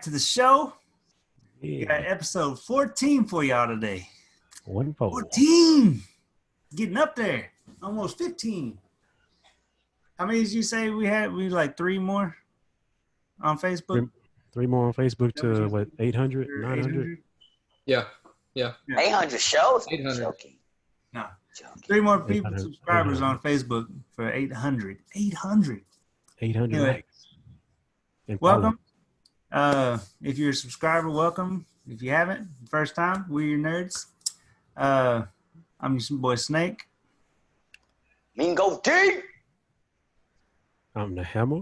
to the show. We Yeah. got episode 14 for y'all today. 14. Getting up there. Almost 15. How many did you say we had? We like 3 more on Facebook? Three more on Facebook That was to just- what, 800, 900? Yeah. 800 shows? 800. Joking. No. Joking. 3 more people, 800, subscribers on Facebook for 800. 800. 800 Anyway. likes. And Welcome. If you're a subscriber, welcome. If you haven't, first time, we're your nerds. I'm your boy Snake. Me and go deep. I'm the Hammer.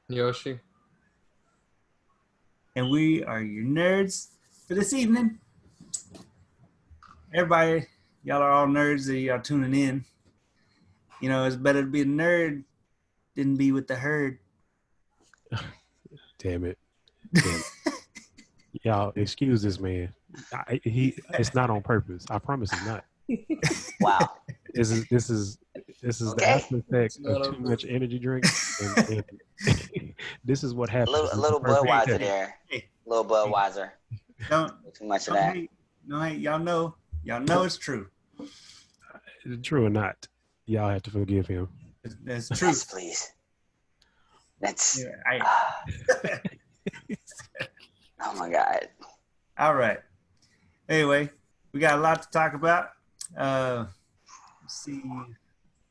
Yoshi. And we are your nerds for this evening. Everybody, y'all are all nerds that y'all tuning in. You know, it's better to be a nerd than be with the herd. Damn it. Y'all, excuse this man. It's not on purpose. I promise it's not. Wow. This is the Okay. after effect of too much energy drink. And this is what A happens. little Budweiser there. Hey. Little Budweiser. Don't Too much of that. hate. No hate. Y'all know it's true. True or not, y'all have to forgive him. That's true. Yes, please. That's. Yeah, Oh my God. all right. Anyway, we got a lot to talk about. Let's see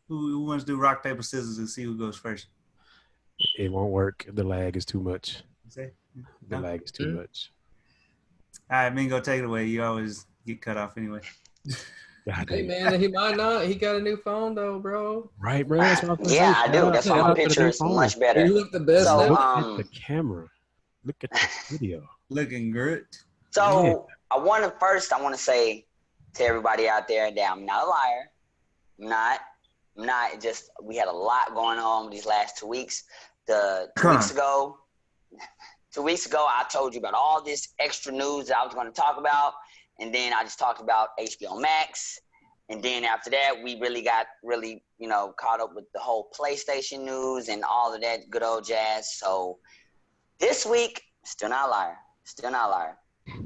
who wants to do rock, paper, scissors and see who goes first. It won't work. The lag is too much. Say? The No? lag is too much. All right, Mingo, take it away. You always get cut off anyway. God Hey damn. man, he might not. He got a new phone though, bro. Right, bro? That's what I'm gonna Yeah, say. I do. That's why Shout my out to the picture new is phone. much He better. looked the best So, ever. Look um, at the camera. Look at the video. Looking good. So I want to say to everybody out there that I'm not a liar. I'm not. Just we had a lot going on these last 2 weeks. Two weeks ago, I told you about all this extra news that I was going to talk about, and then I just talked about HBO Max, and then after that, we really got caught up with the whole PlayStation news and all of that good old jazz. So this week, still not a liar.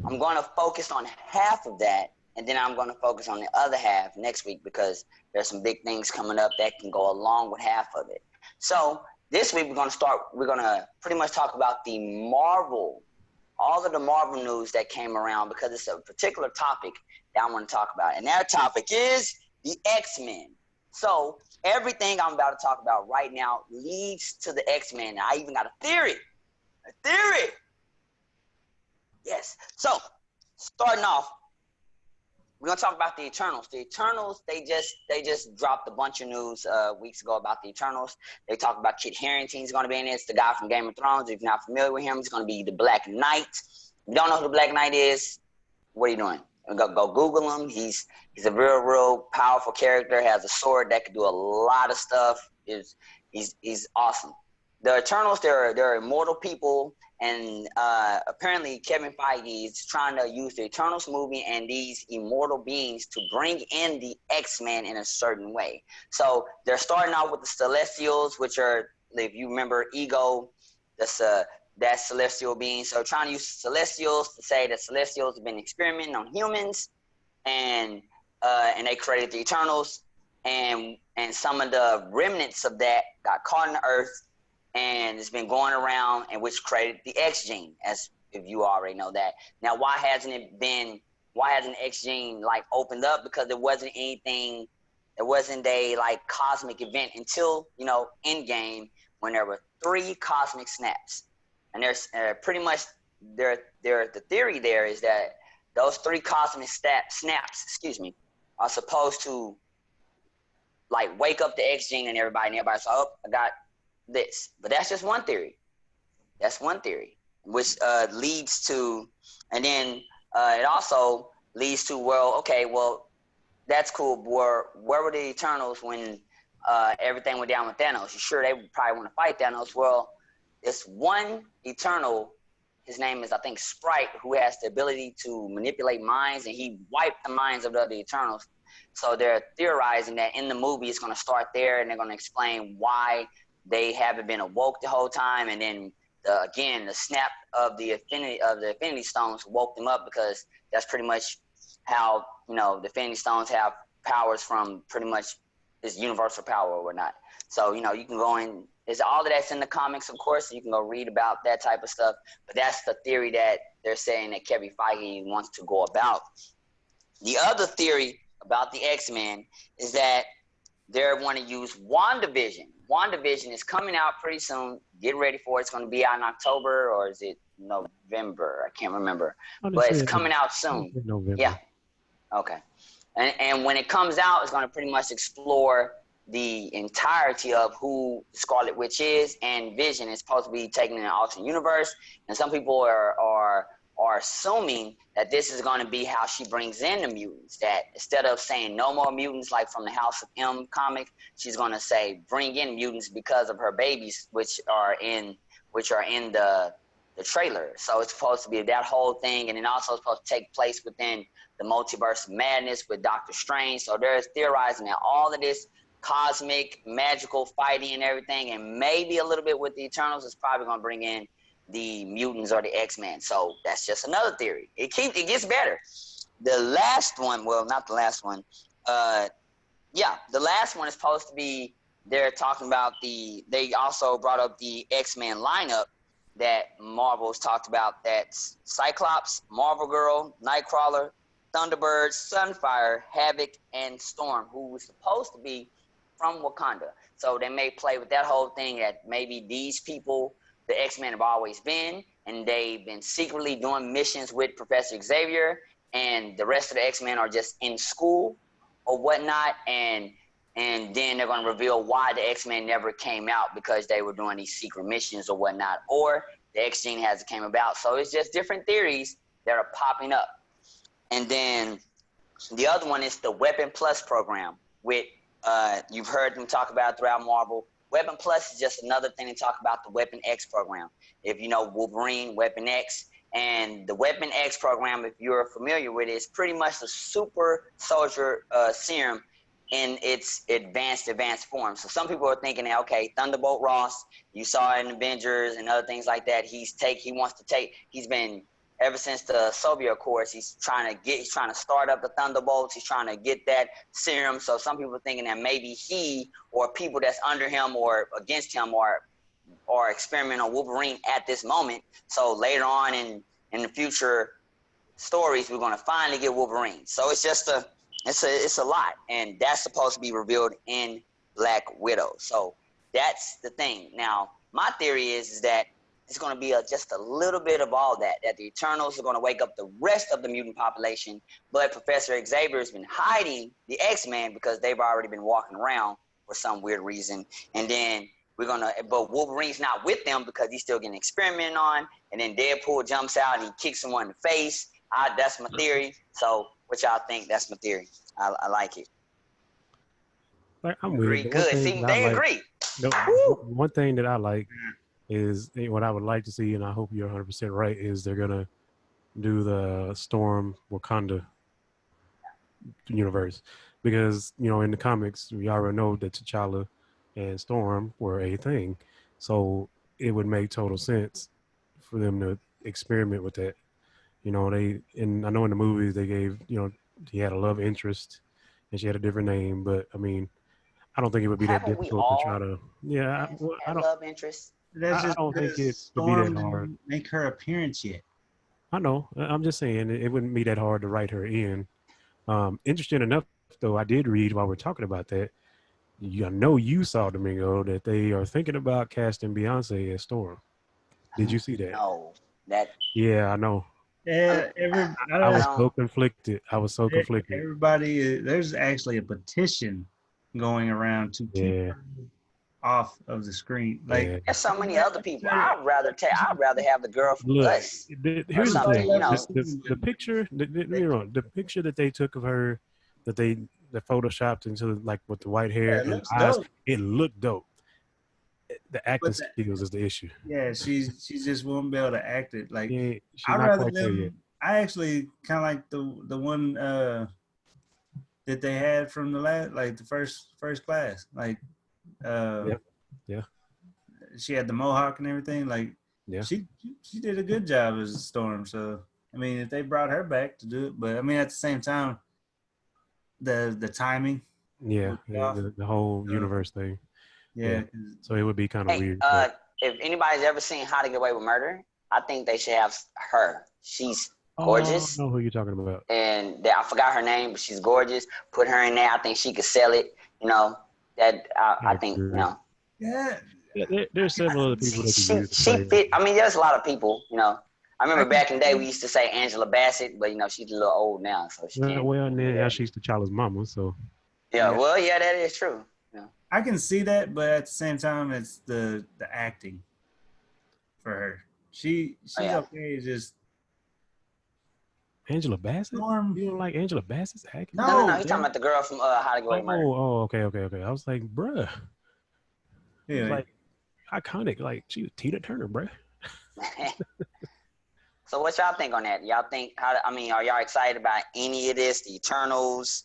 I'm going to focus on half of that, and then I'm going to focus on the other half next week because there's some big things coming up that can go along with half of it. So this week we're going to pretty much talk about all of the Marvel news that came around because it's a particular topic that I want to talk about. And that topic is the X-Men. So everything I'm about to talk about right now leads to the X-Men. And I even got a theory. Yes. So starting off, we're gonna talk about the Eternals. The Eternals, they just dropped a bunch of news weeks ago about the Eternals. They talked about Kit Harington's gonna be in it. It's the guy from Game of Thrones. If you're not familiar with him, he's gonna be the Black Knight. If you don't know who the Black Knight is, what are you doing? Go Google him. He's a real powerful character. Has a sword that can do a lot of stuff. He's awesome. The Eternals, they're immortal people. And apparently Kevin Feige is trying to use the Eternals movie and these immortal beings to bring in the X-Men in a certain way. So they're starting out with the Celestials, which are, if you remember Ego, that's Celestial being. So trying to use Celestials to say that Celestials have been experimenting on humans, and they created the Eternals, and some of the remnants of that got caught in the earth. And it's been going around, and which created the X gene, as if you already know that. Now, why hasn't X gene like opened up? Because there wasn't anything, there wasn't a like cosmic event until Endgame, when there were 3 cosmic snaps, and there's pretty much the theory there is that those 3 cosmic snaps, are supposed to like wake up the X gene and everybody's like, oh, I got this. But that's just one theory. That's one theory, which leads to, and then it also leads to, well, that's cool. Where were the Eternals when everything went down with Thanos? You sure they would probably want to fight Thanos? Well, this one Eternal, his name is, I think, Sprite, who has the ability to manipulate minds, and he wiped the minds of the other Eternals. So they're theorizing that in the movie it's going to start there, and they're going to explain why they haven't been awoke the whole time, and then again, the snap of the Infinity Stones woke them up, because that's pretty much how, you know, the Infinity Stones have powers from pretty much this universal power or whatnot. So, you know, you can go in, it's all of that's in the comics, of course, so you can go read about that type of stuff. But that's the theory that they're saying that Kevin Feige wants to go about. The other theory about the X-Men is that they want to use WandaVision. WandaVision is coming out pretty soon. Get ready for it. It's going to be out in October, or is it November? I can't remember. But it's coming out soon. November. Yeah. Okay. And when it comes out, it's going to pretty much explore the entirety of who Scarlet Witch is, and Vision is supposed to be taken in an alternate universe. And some people are assuming that this is going to be how she brings in the mutants, that instead of saying no more mutants like from the House of M comic, she's going to say bring in mutants because of her babies, which are in the trailer. So it's supposed to be that whole thing, and then also it's supposed to take place within the multiverse of madness with Doctor Strange. So they're theorizing that all of this cosmic magical fighting and everything, and maybe a little bit with the Eternals, is probably going to bring in the mutants or the X-Men. So that's just another theory. It gets better. The last one, well, not the last one. The last one is supposed to be, they're talking about they also brought up the X-Men lineup that Marvel's talked about. That's Cyclops, Marvel Girl, Nightcrawler, Thunderbird, Sunfire, Havoc, and Storm, who was supposed to be from Wakanda. So they may play with that whole thing, that maybe these people, the X-Men, have always been, and they've been secretly doing missions with Professor Xavier, and the rest of the X-Men are just in school or whatnot, and then they're going to reveal why the X-Men never came out, because they were doing these secret missions or whatnot, or the X-Gene hasn't came about. So it's just different theories that are popping up. And then the other one is the Weapon Plus program, with you've heard them talk about throughout Marvel. Weapon Plus is just another thing to talk about the Weapon X program. If you know Wolverine, Weapon X, and the Weapon X program, if you're familiar with it, is pretty much the super soldier serum in its advanced form. So some people are thinking that, okay, Thunderbolt Ross, you saw it in Avengers and other things like that. He's been, ever since the Soviet Accords, he's trying to start up the Thunderbolts. He's trying to get that serum. So some people are thinking that maybe he or people that's under him or against him are experimenting on Wolverine at this moment. So later on in the future stories, we're going to finally get Wolverine. So it's just it's a lot, and that's supposed to be revealed in Black Widow. So that's the thing. Now, my theory is that it's going to be just a little bit of all that the Eternals are going to wake up the rest of the mutant population, but Professor Xavier has been hiding the X-Men because they've already been walking around for some weird reason. And then but Wolverine's not with them because he's still getting experimented on. And then Deadpool jumps out and he kicks someone in the face. That's my theory. So what y'all think? That's my theory. I like it. Like, I'm Agree. with Good. See, they agree. One thing that I like is what I would like to see, and I hope you're 100% right, is they're going to do the Storm Wakanda universe. Because, in the comics, we already know that T'Challa and Storm were a thing. So it would make total sense for them to experiment with that. And I know in the movies they gave, he had a love interest and she had a different name, but I mean, I don't think it would be that difficult to try to. Yeah, I don't. Love interest. That's just I don't think it would be that hard. Make her appearance yet. I know. I'm just saying it wouldn't be that hard to write her in. Interesting enough, though, I did read while we're talking about that. I know you saw, Domingo, that they are thinking about casting Beyonce as Storm. Did you see that? No, Yeah, I know. Yeah, I was so conflicted. Everybody, there's actually a petition going around to keep her off of the screen. Like, there's so many other people. I'd rather have the girl from Us. Here's the thing. The picture, the picture that they took of her, that photoshopped into, like, with the white hair and eyes, it looked dope. The acting skills is the issue. Yeah, she's just won't be able to act it. Like, I actually kind of like the one that they had from the last, like the first class. Like, yeah. She had the mohawk and everything. Like, Yeah. She did a good job as Storm. So I mean, if they brought her back to do it, but I mean, at the same time, the timing. Yeah, the whole universe thing. Yeah. So it would be kind of weird. If anybody's ever seen How to Get Away with Murder, I think they should have her. She's gorgeous. I don't know who you're talking about. And I forgot her name, but she's gorgeous. Put her in there. I think she could sell it. You know, that I think, you know. Yeah. There's several other people that could use She fit. I mean, there's a lot of people, you know. I remember back in the day we used to say Angela Bassett, but, you know, she's a little old now. So she can't. Well, and then she's T'Challa's mama, so. Yeah, well, yeah, that is true. Yeah. I can see that, but at the same time, it's the acting for her. She's okay. It's just Angela Bassett. Storm. You don't like Angela Bassett's acting? No. He's talking about the girl from How to Get Away with Murder. Oh, okay. I was like, bruh. Yeah. Like iconic. Like she was Tina Turner, bruh. So what y'all think on that? Y'all think are y'all excited about any of this? The Eternals,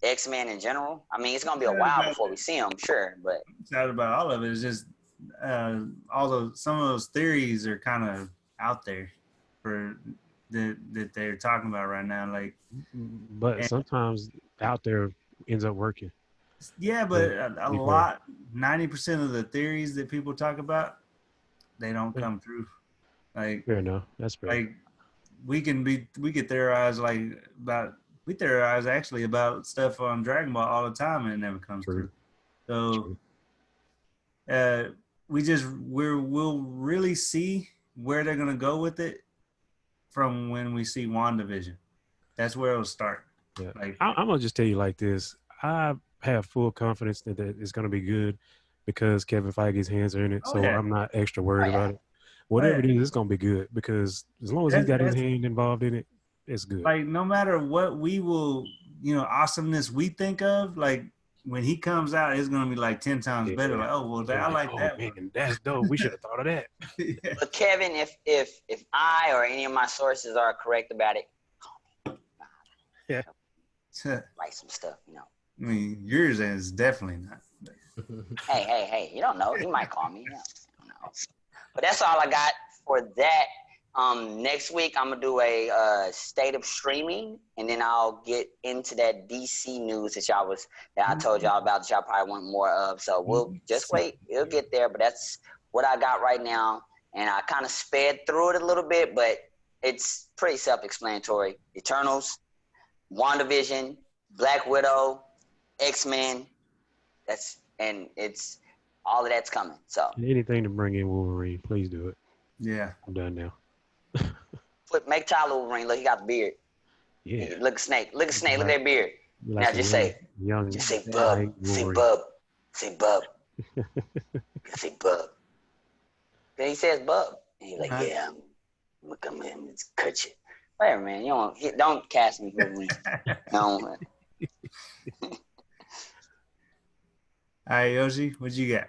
X-Men in general? I mean, it's gonna be a while before we see them, sure, but I'm excited about all of it. It's just some of those theories are kind of out there for that they're talking about right now. Like, but sometimes out there ends up working. Yeah, but a lot, 90% of the theories that people talk about, they don't come through. Like, fair enough. That's fair. Like, we could theorize we theorize actually about stuff on Dragon Ball all the time, and it never comes through. So, we'll really see where they're gonna go with it from when we see WandaVision. That's where it'll start. Yeah. Like, I'm gonna just tell you like this. I have full confidence that it's gonna be good because Kevin Feige's hands are in it. I'm not extra worried about it. Whatever it is, it's gonna be good because as long as he's got his hand involved in it, it's good. Like, no matter what awesomeness we think of, like when he comes out, it's gonna be like 10 times better. Like, oh well, I like that. Man, that's dope. We should have thought of that. Yeah. But Kevin, if I or any of my sources are correct about it, call me. Yeah. Write some stuff, you know. I mean, yours is definitely not. Hey, you don't know. He might call me. You know. But that's all I got for that. Next week, I'm going to do a state of streaming, and then I'll get into that DC news that I told y'all about that y'all probably want more of. So we'll just wait. It'll get there, but that's what I got right now. And I kind of sped through it a little bit, but it's pretty self-explanatory. Eternals, WandaVision, Black Widow, X-Men, it's all of that's coming. So anything to bring in Wolverine, please do it. Yeah, I'm done now. Make Tyler Wolverine look. He got the beard. Yeah. Look at Snake. Look at that beard. Like now just say bub. Say bub. Say bub. Say bub. Then he says bub. And he's like, yeah, I'm gonna come in and cut you. Whatever, man. You don't cast me for Wolverine. No. All right, Yoshi, what you got?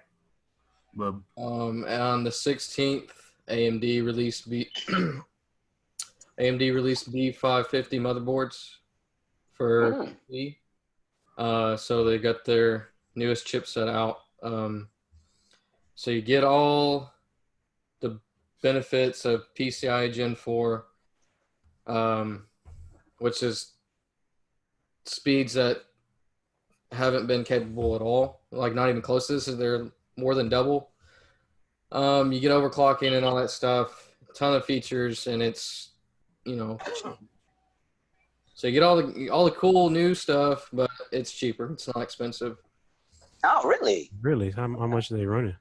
Bub. On the 16th, AMD released B550 motherboards for PC. So they got their newest chipset out. So you get all the benefits of PCIe Gen 4, which is speeds that haven't been capable at all, like not even close to this. So they're more than double. You get overclocking and all that stuff, a ton of features, and it's, so you get all the cool new stuff, but it's cheaper. It's not expensive. Oh, really? Really? How much are they running?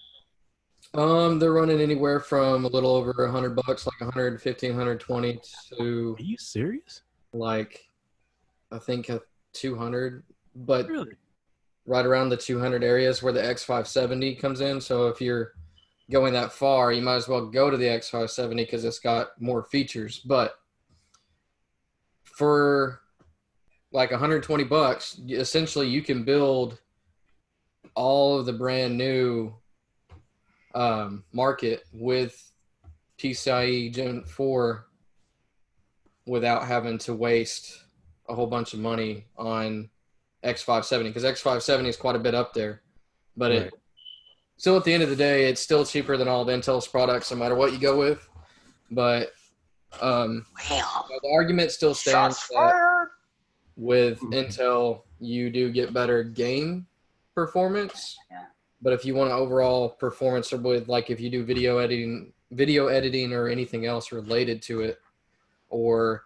They're running anywhere from a little over $100, like 115, 120 to. Are you serious? Like, I think 200, but really? Right around the 200 areas where the X570 comes in. So if you're going that far, you might as well go to the X570 because it's got more features. But for like $120, essentially you can build all of the brand new market with PCIe Gen 4 without having to waste a whole bunch of money on X570, because X570 is quite a bit up there, but still at the end of the day, it's still cheaper than all of Intel's products, no matter what you go with. But the argument still stands that with Intel, you do get better game performance. Yeah. But if you want an overall performance, or with like if you do video editing or anything else related to it, or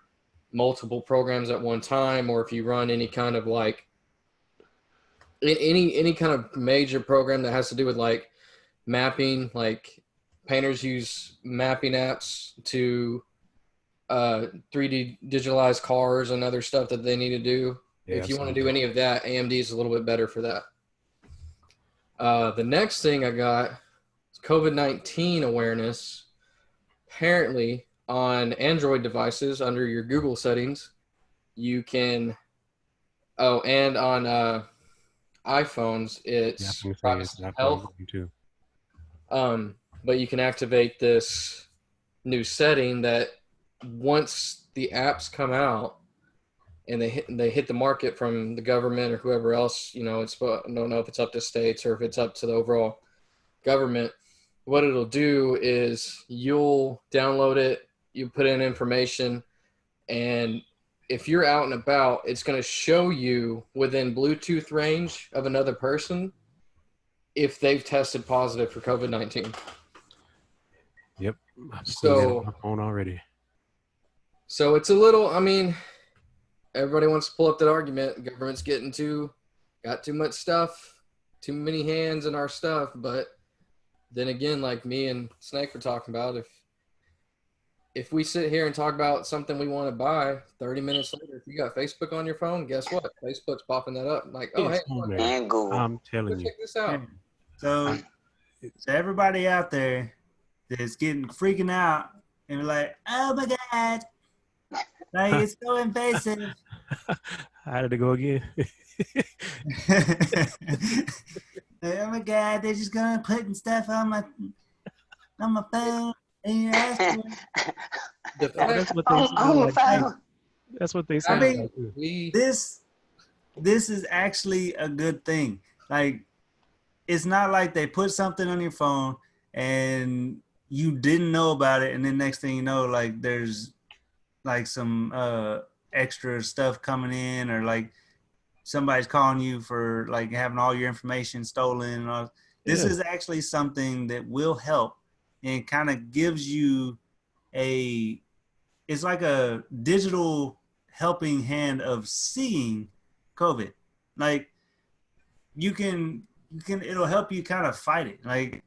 multiple programs at one time, or if you run any kind of like any kind of major program that has to do with like mapping, like painters use mapping apps to 3D digitalize cars and other stuff that they need to do. Yeah, if you want to do any of that, AMD is a little bit better for that. The next thing I got is COVID-19 awareness. Apparently, on Android devices under your Google settings, you can. Oh, and on iPhones, it's privacy and health. Too. But you can activate this new setting that once the apps come out and they hit the market from the government or whoever else, I don't know if it's up to states or if it's up to the overall government. What it'll do is you'll download it, you put in information, and if you're out and about, it's going to show you within Bluetooth range of another person if they've tested positive for COVID-19. Yep. I've seen that on my phone already. So it's a little, everybody wants to pull up that argument. The government's got too much stuff, too many hands in our stuff. But then again, like me and Snake were talking about, if we sit here and talk about something we want to buy, 30 minutes later, if you got Facebook on your phone, guess what? Facebook's popping that up. Like, oh, hey, and Google. I'm telling you. Check this out. So everybody out there that's freaking out and like, oh my God, like it's so invasive. How did it go again? Oh my God, they're just gonna putting stuff on my phone. And you're asking. That's what they sound like. That's what they sound like. This is actually a good thing. Like, it's not like they put something on your phone and you didn't know about it, and then next thing you know, like there's like some extra stuff coming in, or like somebody's calling you for like having all your information stolen and all. This is actually something that will help and kind of gives you it's like a digital helping hand of seeing COVID. Like it'll help you kind of fight it. Like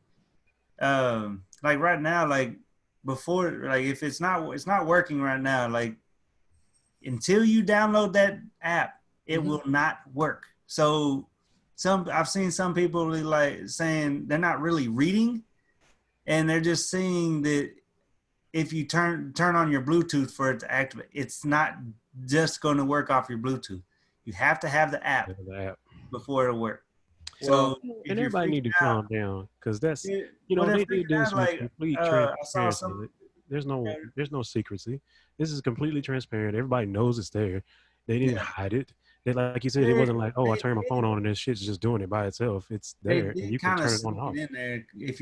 right now, like before, like if it's not working right now, like until you download that app, it will not work. So I've seen some people like saying they're not really reading, and they're just seeing that if you turn on your Bluetooth for it to activate, it's not just going to work off your Bluetooth. You have to have the app before it'll work. Well, so and everybody need to calm down, because that's they do this with complete transparency. There's no secrecy. This is completely transparent. Everybody knows it's there. They didn't hide it. They, like you said, it wasn't like, I turned my phone on and this shit's just doing it by itself. It's there, and you can turn it on and off. In there. If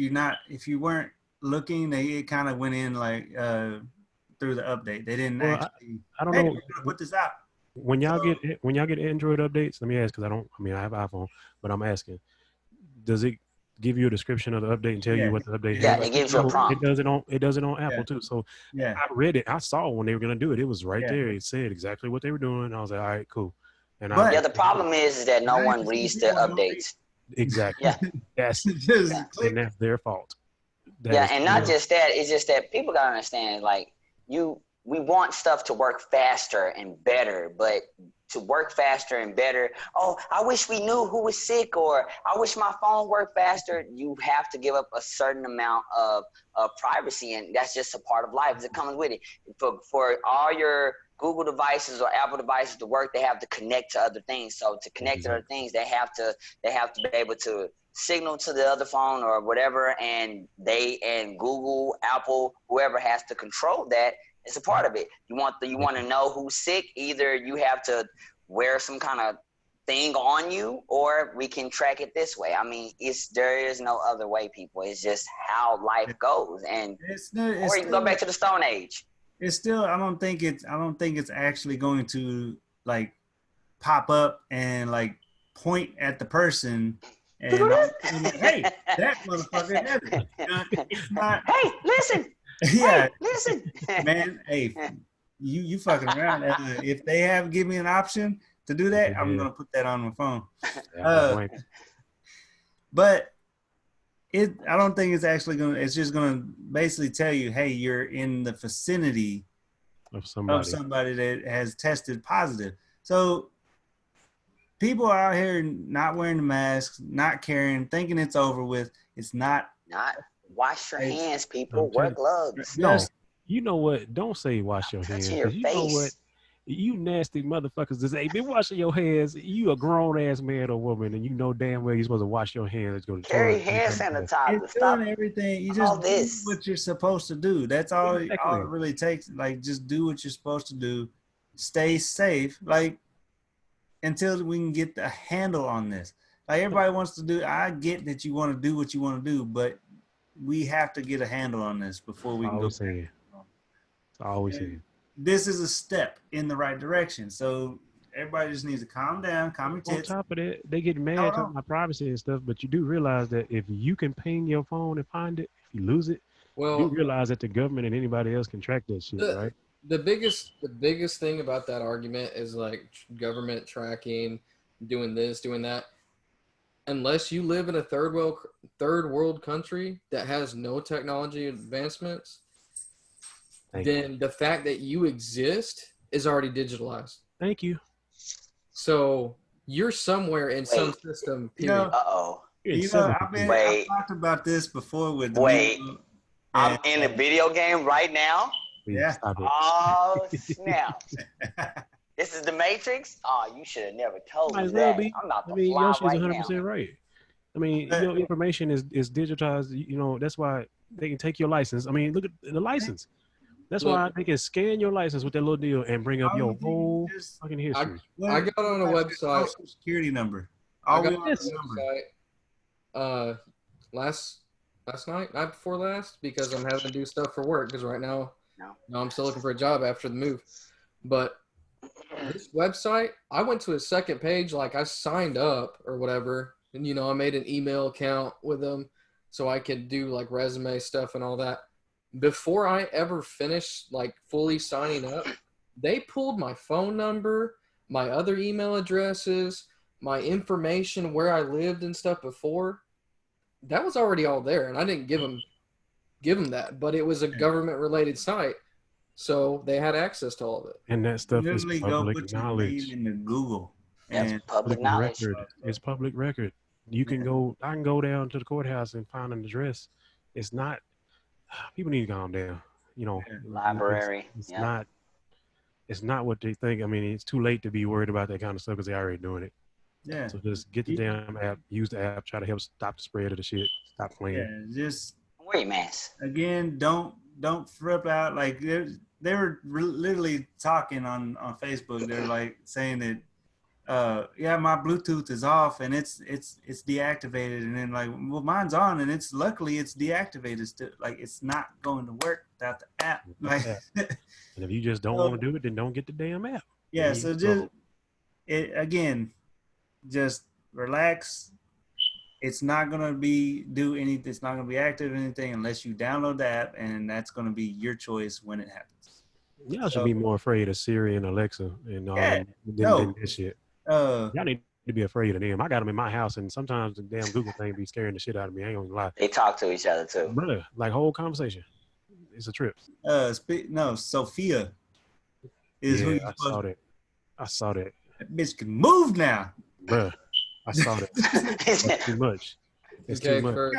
you weren't looking, it kind of went in like through the update. They didn't actually. I don't know. We're gonna put this out. When y'all get Android updates, let me ask, because I have iPhone, but I'm asking, does it give you a description of the update and tell you what the update is? Yeah, it gives you a prompt. It does it on Apple too. So I read it. I saw when they were gonna do it. It was right there. It said exactly what they were doing. I was like, all right, cool. And the problem is that no one reads the updates. Exactly. Yeah. And that's their fault. And not just that. It's just that people gotta understand, like we want stuff to work faster and better, but to work faster and better, I wish we knew who was sick, or I wish my phone worked faster. You have to give up a certain amount of privacy, and that's just a part of life. It comes with it. For all your Google devices or Apple devices to work, they have to connect to other things. So to connect to other things, they have to be able to signal to the other phone or whatever, and Google, Apple, whoever has to control that. It's a part of it. You want to know who's sick. Either you have to wear some kind of thing on you, or we can track it this way. I mean, there is no other way, people. It's just how life goes, and or you can go back to the Stone Age. It's still. I don't think it's actually going to like pop up and like point at the person and like, hey, that motherfucker does it. It's not. Hey, listen. Yeah, hey, listen, man. Hey, you fucking around. If they give me an option to do that, I'm gonna put that on my phone. But I don't think it's actually gonna. It's just gonna basically tell you, hey, you're in the vicinity of somebody that has tested positive. So people are out here not wearing the masks, not caring, thinking it's over with. It's not. Not wash your hands, people. Wear gloves. No, you know what? Don't say wash your hands. Your you face. know what? You nasty motherfuckers just ain't been washing your hands. You a grown ass man or woman, and you know damn well you're supposed to wash your hands. Go to carry hand sanitizer. Stop everything. You just do what you're supposed to do. That's all. Exactly. All it really takes. Like, just do what you're supposed to do. Stay safe. Like, until we can get the handle on this. Like, everybody wants to do. I get that you want to do what you want to do, but we have to get a handle on this before we can go. Always saying. This is a step in the right direction. So everybody just needs to calm down, calm your tits. On top of that, they get mad about my privacy and stuff, but you do realize that if you can ping your phone and find it, if you lose it, you realize that the government and anybody else can track that shit, right? The biggest thing about that argument is like government tracking, doing this, doing that. Unless you live in a third world country that has no technology advancements, then the fact that you exist is already digitalized. Thank you. So you're somewhere in some system. Period. I've talked about this before with. I'm in a video game right now. Yeah. Oh snap! This is the Matrix. Oh, you should have never told me that. I'm about to fly Yoshi's right 100% now. right. I mean, your information is digitized. You know, that's why they can take your license. I mean, look at the license. That's why they can scan your license with that little deal and bring up your whole fucking history. I got on a website. Social security number. I got on a website last night, night before last, because I'm having to do stuff for work. Because right now, I'm still looking for a job after the move. But this website, I went to a second page, like I signed up or whatever, and I made an email account with them so I could do like resume stuff and all that. Before I ever finished like fully signing up, they pulled my phone number, my other email addresses, my information, where I lived and stuff before. That was already all there, and I didn't give them that, but it was a government related site, so they had access to all of it. And that stuff is public knowledge. Into Google. That's public knowledge. It's public record. You can go. I can go down to the courthouse and find an address. It's not. People need to calm down. Library. It's not. It's not what they think. I mean, it's too late to be worried about that kind of stuff because they're already doing it. Yeah. So just get the damn app. Use the app. Try to help stop the spread of the shit. Stop playing. Yeah. Just wear your mask. Again, don't flip out. Like they were literally talking on Facebook. They're like saying that. My Bluetooth is off and it's deactivated, and then like, well, mine's on and luckily it's deactivated still. Like, it's not going to work without the app. Like, and if you just don't want to do it, then don't get the damn app. Yeah. So just just relax. It's not gonna be It's not gonna be active or anything unless you download the app, and that's gonna be your choice when it happens. Y'all should be more afraid of Siri and Alexa and than this shit. Y'all need to be afraid of them. I got them in my house, and sometimes the damn Google thing be scaring the shit out of me. I ain't gonna lie. They talk to each other too, brother. Like, whole conversation. It's a trip. Sophia is who you saw that. I saw that. That bitch can move now, bruh. I saw that. That's too much. It's too much.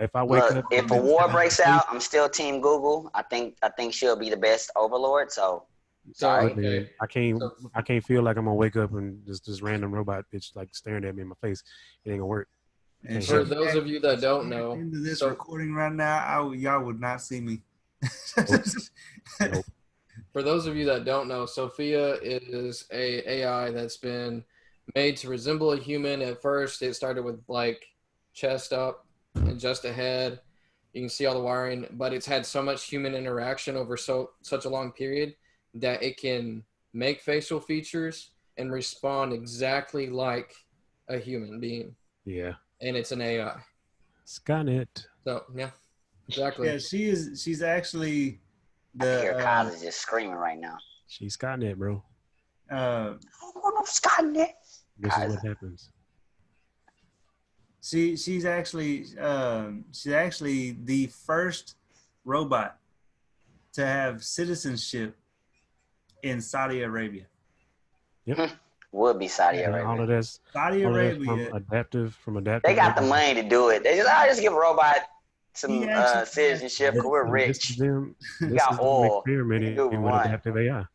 If I wake up, if a war breaks out, I'm still Team Google. I think she'll be the best overlord. So. Sorry. Okay. I can't feel like I'm gonna wake up and this random robot bitch like staring at me in my face. It ain't gonna work. And for those of you that don't know, into this recording right now, y'all would not see me. Nope. For those of you that don't know, Sophia is a AI that's been made to resemble a human. At first, it started with like chest up and just a head. You can see all the wiring, but it's had so much human interaction over such a long period that it can make facial features and respond exactly like a human being. Yeah. And it's an AI. Skynet. So yeah, exactly. Yeah, she's actually I can hear the Kyle is just screaming right now. She's Skynet, bro. uh Oh, no, Skynet. This is what happens. she's actually the first robot to have citizenship in Saudi Arabia. Would be Saudi And Arabia. all of that's Saudi Arabia. from adaptive. They got the money to do it. They just give a robot some He actually- citizenship because we're This rich. is them, this got is them oil. experimenting Do what we with want. adaptive AI.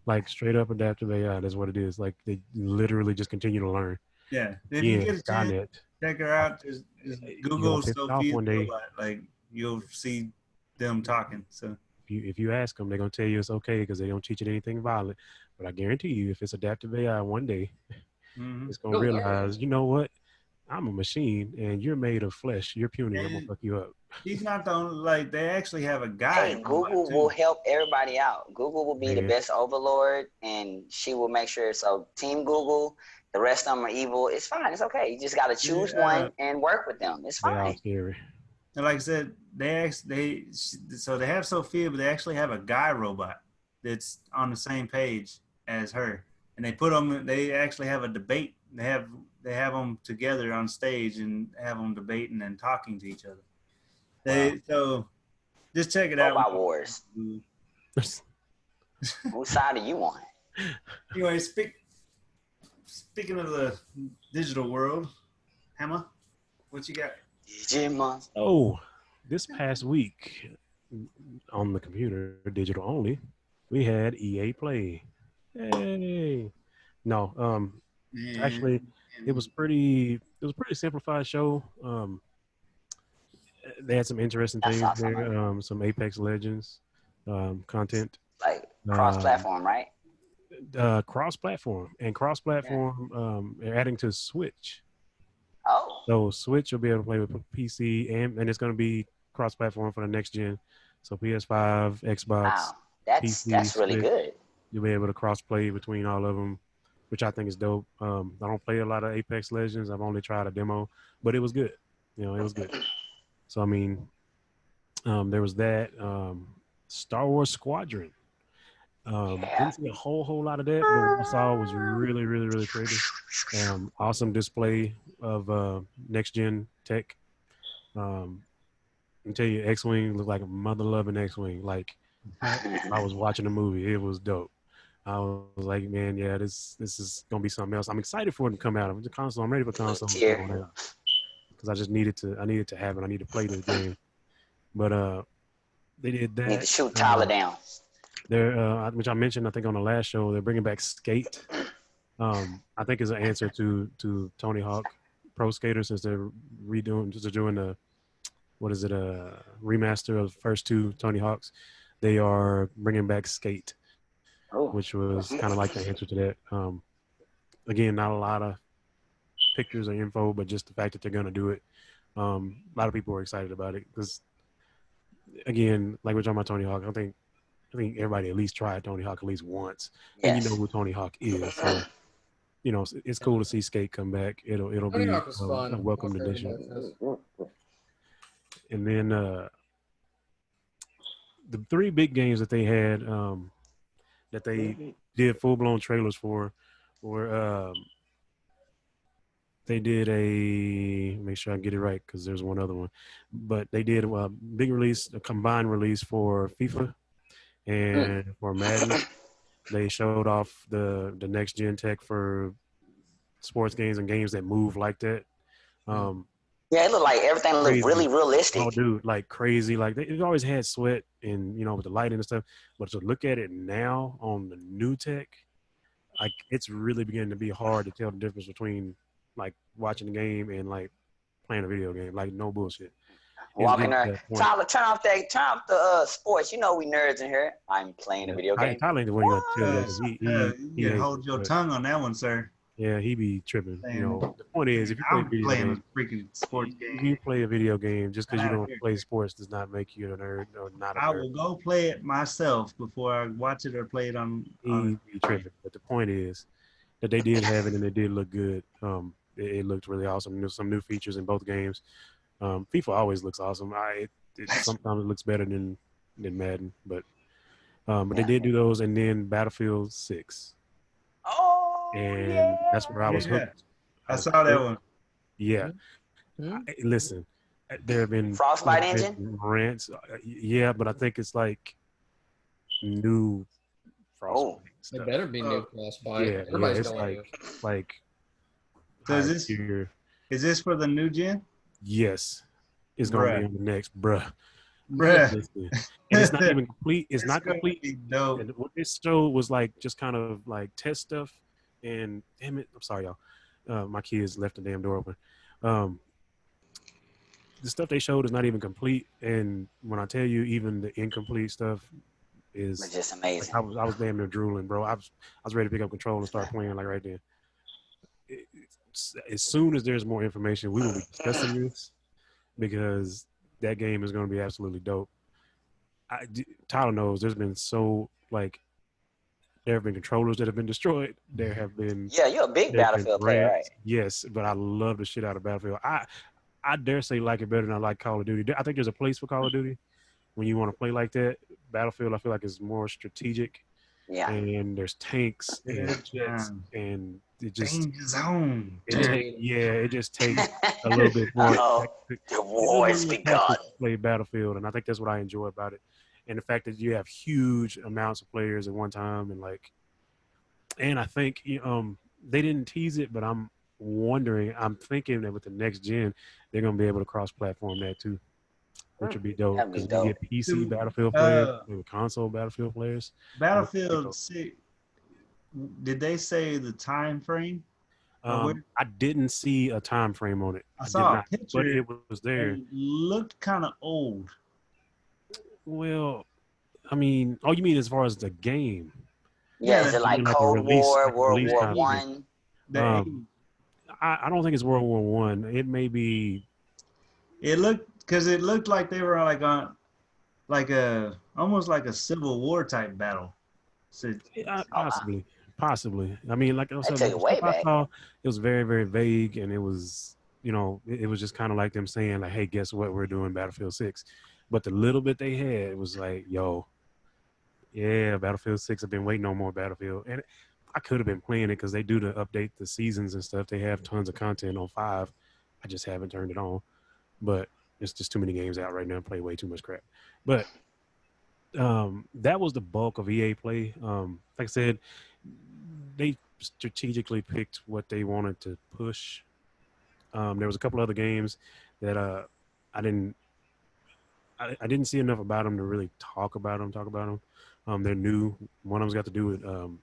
Like straight up adaptive AI. That's what it is. Like they literally just continue to learn. Yeah, if you get a chance, Skynet. check her out. Just You Google gonna piss off Sophia one day. robot. Like you'll see them talking. So If you ask them, they're gonna tell you it's okay because they don't teach it anything violent. But I guarantee you, if it's adaptive AI, one day it's gonna You'll learn. realize, you know what? I'm a machine, and you're made of flesh. You're puny. I'm gonna And- fuck you up. she's not the only. Like they actually have a guy. Hey, Google will help everybody out. Google will be the Man. best overlord, and she will make sure. So, Team Google, the rest of them are evil. It's fine. It's okay. You just got to choose Yeah. one and work with them. It's They all fine. scary. And like I said, so they have Sophia, but they actually have a guy robot that's on the same page as her, and they put them. They actually have a debate. They have them together on stage and have them debating and talking to each other. So just check it out. Robot Wars. Whose side are you on? Anyway, speaking of the digital world, Hammer, what you got? Digimon. Oh, this past week on the computer, digital only, we had EA Play. Hey. No, actually, it was pretty simplified show. They had some interesting That's things awesome, there. Some Apex Legends content. Like cross-platform, right? Cross-platform and cross-platform. They're adding to Switch. Oh, So Switch will be able to play with PC and it's going to be cross-platform for the next gen. So PS5, Xbox, wow. That's really Switch. good. You'll be able to cross-play between all of them, which I think is dope. I don't play a lot of Apex Legends. I've only tried a demo, but it was good. It was good. So I mean, there was that. Star Wars Squadron. Didn't see a whole lot of that, but what I saw was really, really, really pretty. Awesome display of next gen tech. I can tell you, X-Wing looked like a mother-loving X-Wing. Like I was watching a movie. It was dope. I was like, man, yeah, this is gonna be something else. I'm excited for it to come out. I'm the console. I'm ready for console because I just needed to. I needed to have it. I need to play this game. But they did that. Need to shoot Tyler down. They're which I mentioned, I think on the last show, they're bringing back Skate. I think is an answer to Tony Hawk Pro Skater, since they're doing a remaster of the first two Tony Hawks. They are bringing back Skate, which was kind of like the answer to that. Again, not a lot of pictures or info, but just the fact that they're going to do it. A lot of people are excited about it because, again, like we're talking about Tony Hawk, I think everybody at least tried Tony Hawk at least once, and you know who Tony Hawk is. So, it's cool to see Skate come back. It'll Tony be Hawk was fun. a welcomed addition. And then the three big games that they had that they did full blown trailers for were they did make sure I get it right because there's one other one, but they did a big release, a combined release for FIFA and for Madden. They showed off the next gen tech for sports games and games that move like that. Yeah, it looked like everything looked really realistic. Oh, dude, like crazy. Like it always had sweat and with the lighting and stuff. But to look at it now on the new tech, like it's really beginning to be hard to tell the difference between like watching the game and like playing a video game. Like no bullshit. Walking around. Tyler, turn off the sports. We nerds in here. I'm playing a video game. Tyler ain't the one you got to tell you. You can hold your tongue on that one, sir. Yeah, he be tripping. You saying, know, the point is, if you play I'm video playing games, a freaking sports if game. you play a video game, just because you Outta don't here. play sports does not make you a nerd or not a I nerd. will go play it myself before I watch it or play it on He be tripping. But the point is that they did have it and it did look good. It looked really awesome. There's some new features in both games. FIFA always looks awesome. It sometimes it looks better than Madden, but they did do those, and then Battlefield 6, Oh and yeah. that's where I was Yeah, hooked. I saw that one. Yeah. Hmm? Listen, there have been Frostbite engine? rants. Yeah, but I think it's like new Frostbite Oh, It stuff. better be new Frostbite. Yeah, Everybody's it's going new. like So is high this tier. is this for the new gen? Yes, it's gonna be Bruh. on the next, bruh. Bruh. Listen, and it's not even complete. It's not gonna complete. be dope. And what this show was like, just kind of like test stuff. And damn it, I'm sorry, y'all. My kids left the damn door open. Um, the stuff they showed is not even complete. And when I tell you, even the incomplete stuff it's is just like, amazing. I was damn near drooling, bro. I was ready to pick up control and start playing like right then. As soon as there's more information, we will be discussing this because that game is going to be absolutely dope. Tyler knows there's been so like there have been controllers that have been destroyed. There have been Yeah, you're a big Battlefield player, right? Yes, but I love the shit out of Battlefield. I dare say like it better than I like Call of Duty. I think there's a place for Call of Duty when you want to play like that. Battlefield, I feel like is more strategic. Yeah. And there's tanks and Good jets, time. and it just Danger zone. it just takes a little bit more. Uh-oh. The war has begun. To play Battlefield, and I think that's what I enjoy about it, and the fact that you have huge amounts of players at one time, and I think they didn't tease it, but I'm thinking that with the next gen, they're gonna be able to cross-platform that too, which would be dope That'd be because you dope. get PC Battlefield players, with console Battlefield players. Battlefield 6. Did they say the time frame? I didn't see a time frame on it. I saw a picture, but it was there. It looked kind of old. Well, I mean, oh, you mean as far as the game? Yeah, is it like like Cold War, like World War time. One? I don't think it's World War One. It may be. It looked like they were like on like a almost like a Civil War type battle. So, Possibly. I mean, like I said, take it way back. I saw, it was very, very vague, and it was, it was just kind of like them saying, like, "Hey, guess what? We're doing Battlefield 6." But the little bit they had, it was like, "Yo, yeah, Battlefield 6. I've been waiting on more Battlefield," and I could have been playing it because they do to update the seasons and stuff. They have tons of content on 5. I just haven't turned it on, but it's just too many games out right now. I play way too much crap, but. That was the bulk of EA play. Like I said, they strategically picked what they wanted to push. There was a couple other games that I didn't see enough about them to really talk about them. They're new. One of them's got to do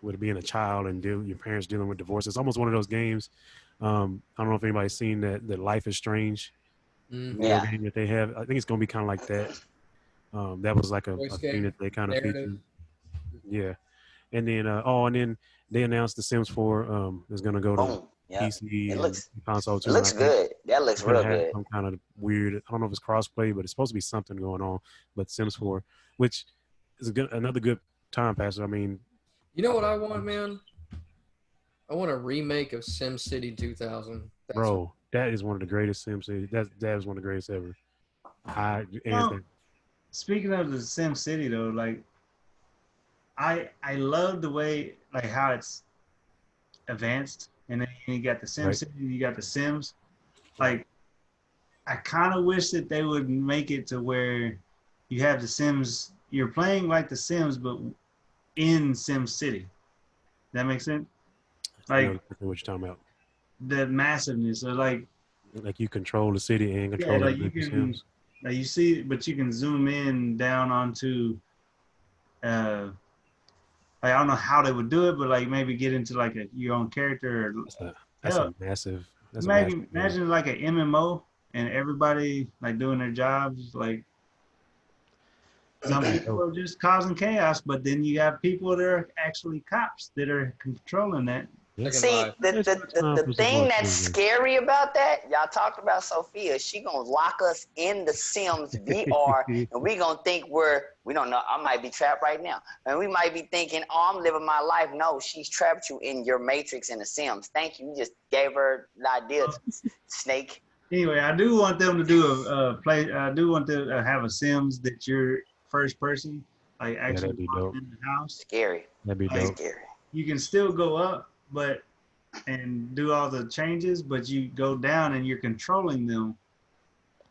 with being a child and your parents dealing with divorce. It's almost one of those games. I don't know if anybody's seen that Life is Strange video game that they have. I think it's going to be kind of like that. That was like a thing that they kind of featured. Yeah. And then they announced The Sims 4 is going to go to PC and console too. It looks good. That looks real good. Some kind of weird, I don't know if it's crossplay, but it's supposed to be something going on. But Sims 4, which is another good time passer. I mean, you know what I want, man? I want a remake of SimCity 2000. Bro, that is one of the greatest SimCity. That is one of the greatest ever. Speaking of the Sim City though, like I love the way like how it's advanced, and then you got the Sim City, you got the Sims. Like I kind of wish that they would make it to where you have the Sims, you're playing like the Sims, but in Sim City. That makes sense? Like what you're talking about. The massiveness of like you control the city and control the Sims. Like you see, but you can zoom in down onto, like I don't know how they would do it, but like maybe get into like your own character. That's a massive. Imagine like an MMO and everybody like doing their jobs. Like some people are just causing chaos, but then you have people that are actually cops that are controlling that. Yeah. Second See, life. the thing that's scary about that, y'all talked about Sophia. She gonna lock us in the Sims VR, and we gonna think we don't know. I might be trapped right now, and we might be thinking, "Oh, I'm living my life." No, she's trapped you in your Matrix in the Sims. Thank you. You just gave her the idea, Snake. Anyway, I do want them to do a play. I do want to have a Sims that you're first person, like Yeah, actually that'd be walk dope. in the house. Scary. That'd be Like, dope. Scary. you can still go up, but and do all the changes, but you go down and you're controlling them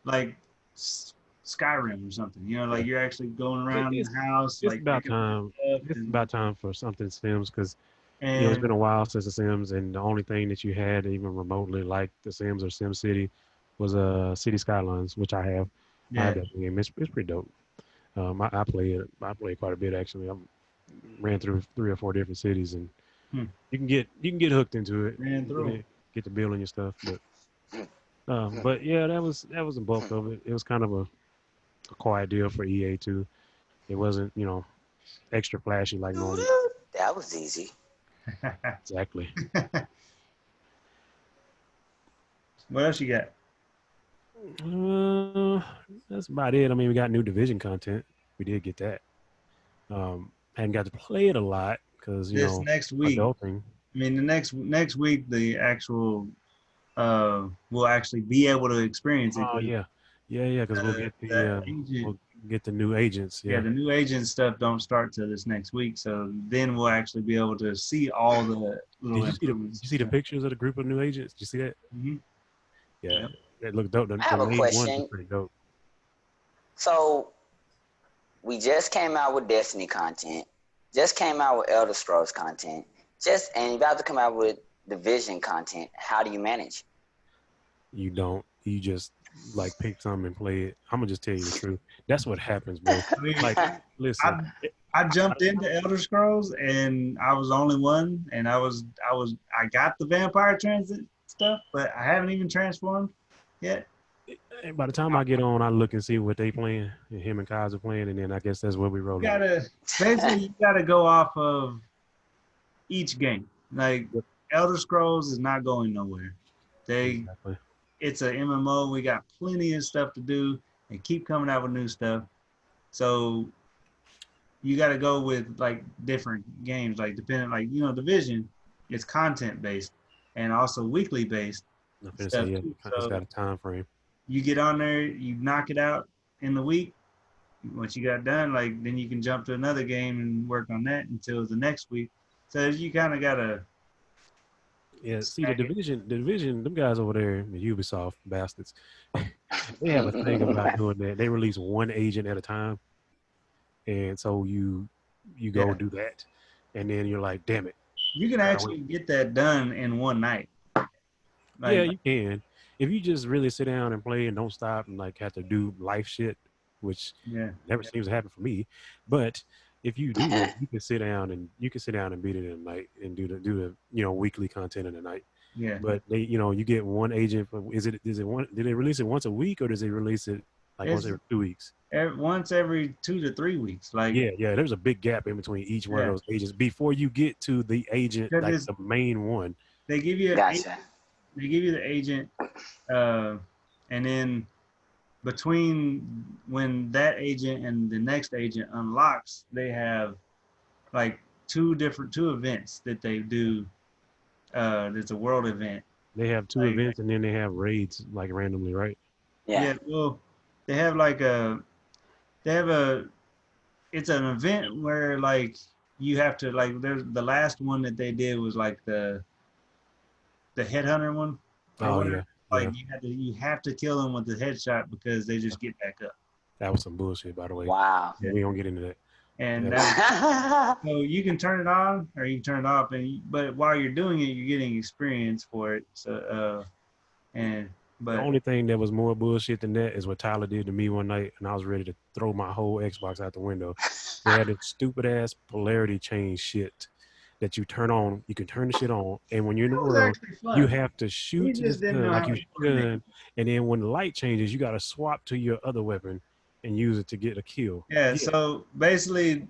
like Skyrim or something. You know, like you're actually going around It's, the house, it's like about picking up time. stuff It's about time for something Sims because it's been and a while since the Sims, and the only thing that you had even remotely like the Sims or Sim City was City Skylines, which I have. I have yeah. that game. It's pretty dope. I play it. I play quite a bit actually. I ran through 3 or 4 different cities, and Hmm. you can get hooked into it. Ran through. Get to building your stuff, but yeah, that was the bulk of it. It was kind of a quiet deal for EA too. It wasn't extra flashy like normal. That was easy. Exactly. What else you got? That's about it. I mean, we got new Division content. We did get that. Hadn't got to play it a lot because This next week. adulting. I mean, the next week, the actual we'll actually be able to experience it. Oh yeah, because we'll get agent, we'll get the new agents. yeah, the new agent stuff don't start till this next week. So then we'll actually be able to see all the little improvements. Did you see the pictures of the group of new agents? Did you see that? Mhm. Yeah, Yep. that looked dope. I have a main question. ones are pretty dope. So we just came out with Destiny content, just came out with Elder Scrolls content, and you're about to come out with Division content. How do you manage? You don't. You just like pick something and play it. I'm gonna just tell you the truth. That's what happens, bro. I mean, Like, listen. I jumped into Elder Scrolls and I was the only one, and I got the vampire transit stuff, but I haven't even transformed yet. And by the time I get on, I look and see what they playing, and him and Kaiser playing, and then I guess that's where we roll. You gotta go off of each game. Like Elder Scrolls is not going nowhere. Exactly. It's a MMO. We got plenty of stuff to do. They keep coming out with new stuff. So you got to go with like different games, like depending, like Division, it's content based and also weekly based. I'm gonna say yeah, it's So got a time frame. you get on there, you knock it out in the week. Once you got done, like then you can jump to another game and work on that until the next week. So you kind of gotta. Yeah, see the division, them guys over there, the Ubisoft bastards, they have a thing about doing that. They release one agent at a time, and so you go do that, and then you're like, damn it. You can actually get that done in one night. Yeah, you can. If you just really sit down and play and don't stop and like have to do life shit, which never seems to happen for me, but if you do that, you can sit down and beat it in a night and do the weekly content in a night. Yeah. But they you get one agent. Did they release it once a week or does they release it like once every 2 weeks? Once every 2 to 3 weeks. Like yeah. There's a big gap in between each one of those agents before you get to the agent, like the main one. They give you they give you the agent, and then between when that agent and the next agent unlocks, they have like two events that they do. There's a world event. They have two events and then they have raids like randomly, right? Yeah. Well, they have it's an event where like you have to there's the last one that they did was like the headhunter one. Oh yeah. Like you have to kill them with the headshot because they just get back up. That was some bullshit, by the way. Wow. Yeah. We don't get into that. And so you can turn it on or you can turn it off, but while you're doing it, you're getting experience for it. So but the only thing that was more bullshit than that is what Tyler did to me one night, and I was ready to throw my whole Xbox out the window. They had this stupid ass polarity change shit that you turn on. You can turn the shit on, and when you're in the world, you have to shoot this gun like you shoot a gun, and then when the light changes, you got to swap to your other weapon and use it to get a kill. Yeah. So basically,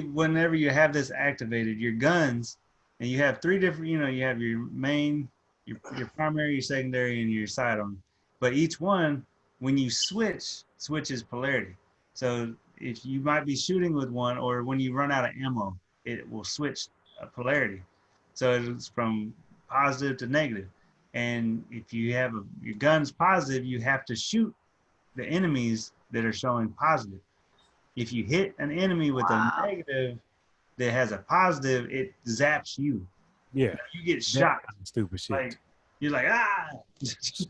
whenever you have this activated, your guns and you have three different. You have your main, your primary, your secondary, and your sidearm. But each one, when you switches polarity. So if you might be shooting with one, or when you run out of ammo, it will switch polarity. So it's from positive to negative. And if you have your gun's positive, you have to shoot the enemies that are showing positive. If you hit an enemy with a negative that has a positive, it zaps you. Yeah. You get shot. Stupid shit. Like, you're like, ah.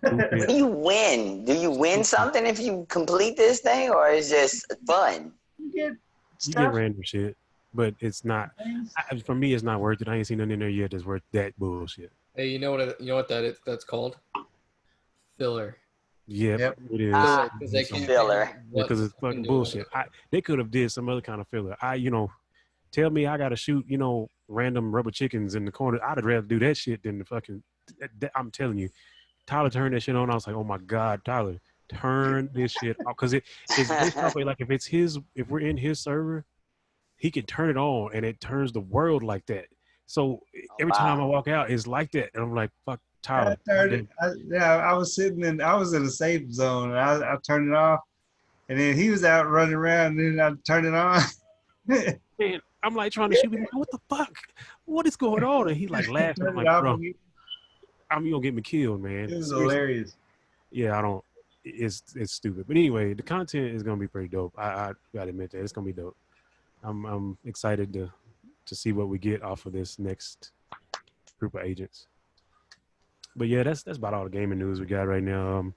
What do you win? Do you win something if you complete this thing, or is just fun? You get You stuff. get random shit, but it's not. For me, it's not worth it. I ain't seen nothing in there yet that's worth that bullshit. Hey, you know what that's called? Filler. Yep. It is. Because they can't Filler. Because it's fucking bullshit. They could have did some other kind of filler. Tell me I gotta shoot, random rubber chickens in the corner. I'd rather do that shit than the fucking. I'm telling you, Tyler turned that shit on. I was like, oh my god, Tyler, turn this shit off, because it's based off of, like, if we're in his server, he can turn it on and it turns the world like that. So every time I walk out, it's like that, and I'm like, fuck, Tyler. I was I was in a safe zone. And I turned it off, and then he was out running around, and then I turned it on. Man, I'm like trying to shoot him. What the fuck? What is going on? And he like laughing. I'm like, bro, you gonna get me killed, man. It was hilarious. Yeah, I don't. It's stupid. But anyway, the content is gonna be pretty dope. I gotta admit that it's gonna be dope. I'm excited to see what we get off of this next group of agents. But yeah, that's about all the gaming news we got right now.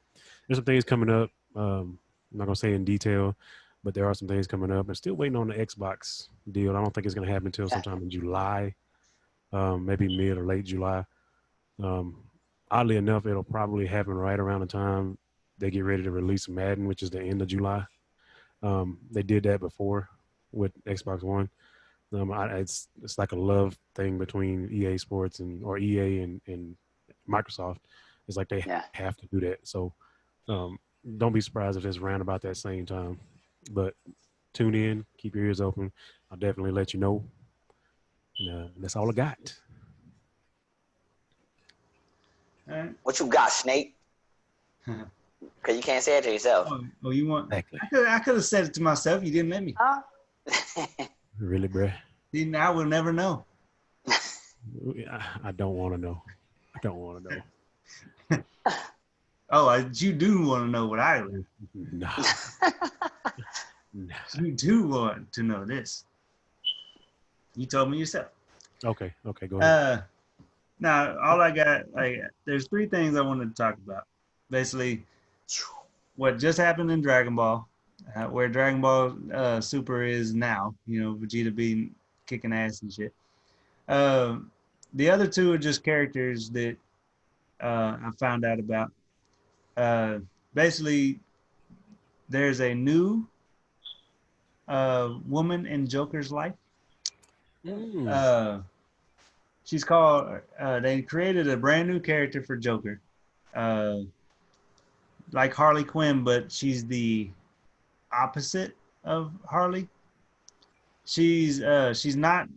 There's some things coming up. I'm not gonna say in detail, but there are some things coming up. I'm still waiting on the Xbox deal. I don't think it's gonna happen until sometime in July, maybe mid or late July. Oddly enough, it'll probably happen right around the time they get ready to release Madden, which is the end of July. They did that before with Xbox One. It's like a love thing between EA Sports or EA and Microsoft. It's like they have to do that. So don't be surprised if it's around about that same time. But tune in, keep your ears open. I'll definitely let you know. And, that's all I got. All right. What you got, Snake? Because you can't say it to yourself. Oh, you want? Exactly. I could have said it to myself. You didn't let me. Huh? Really, bruh? See, I will never know. I don't want to know. I don't want to know. You do want to know what I live. No. No. You do want to know this. You told me yourself. Okay, go ahead. Now, all I got, there's three things I wanted to talk about. Basically, what just happened in Dragon Ball, where Dragon Ball Super is now, Vegeta being kicking ass and shit. The other two are just characters that I found out about. Basically, there's a new woman in Joker's life. She's called, they created a brand new character for Joker. Like Harley Quinn, but she's the opposite of Harley. She's not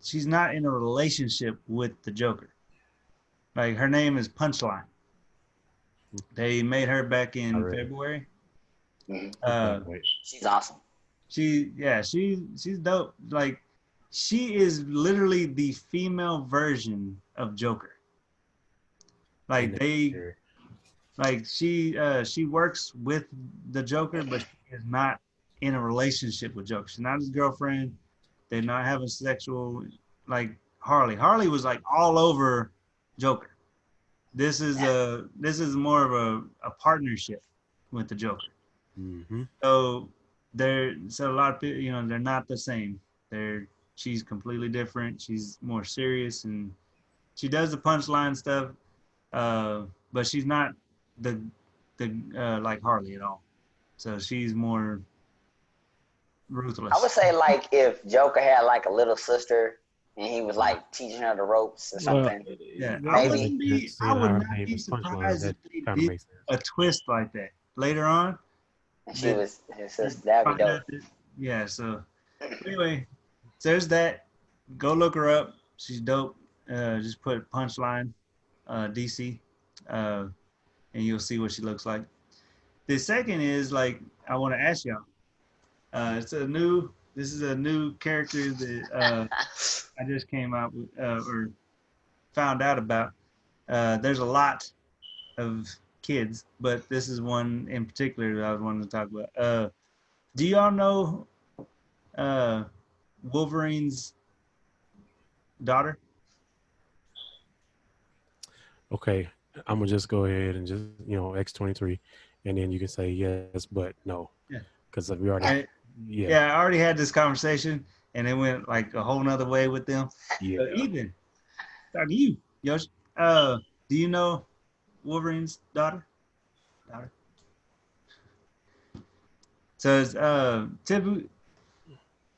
in a relationship with the Joker. Like, her name is Punchline. They made her back in February. She's awesome. She's dope. Like, she is literally the female version of Joker. Like, she works with the Joker, but she is not in a relationship with Joker. She's not his girlfriend. They're not having sexual, like Harley. Harley was like all over Joker. This is more of a partnership with the Joker. Mm-hmm. So a lot of people, they're not the same. She's completely different. She's more serious, and she does the punchline stuff, but she's not the like Harley at all. So she's more ruthless. I would say, like, if Joker had like a little sister and he was like teaching her the ropes or something. I would not be surprised if they did a twist like that later on. And she was his sister. That'd be dope. So anyway, there's that. Go look her up. She's dope. Just put Punchline, DC, and you'll see what she looks like. The second is like I want to ask y'all. This is a new character that I just came out with or found out about. There's a lot of kids, but this is one in particular that I was wanting to talk about. Do y'all know Wolverine's daughter? Okay, I'm gonna just go ahead and just X23, and then you can say yes, but no, Yeah. because we already I already had this conversation, and it went like a whole nother way with them. yeah. Ethan, talk to you, Yosh. Do you know Wolverine's daughter? So it's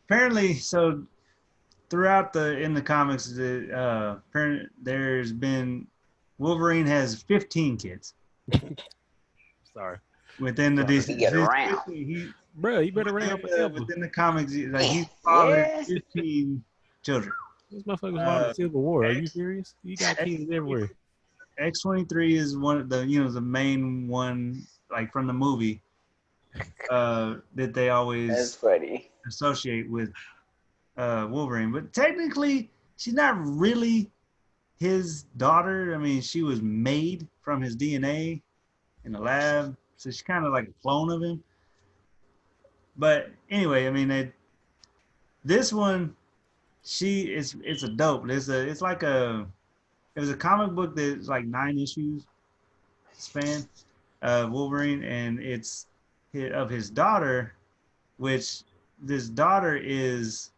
apparently so throughout in the comics there's been Wolverine has 15 kids Sorry, within the DC. He get around. bro. You better round forever. Within the comics, like he's fathered Yes. 15 children. This motherfucker's fought the Civil War. Are you X- serious? You got kids everywhere. X23 is one of the the main one like from the movie that they always That's funny. associate with Wolverine, but technically she's not really his daughter. I mean, she was made from his DNA in the lab, so she's kind of like a clone of him. But anyway, I mean, this one, it's a dope. It was a comic book that's like 9 issues span, Wolverine, and it's of his daughter, which this daughter is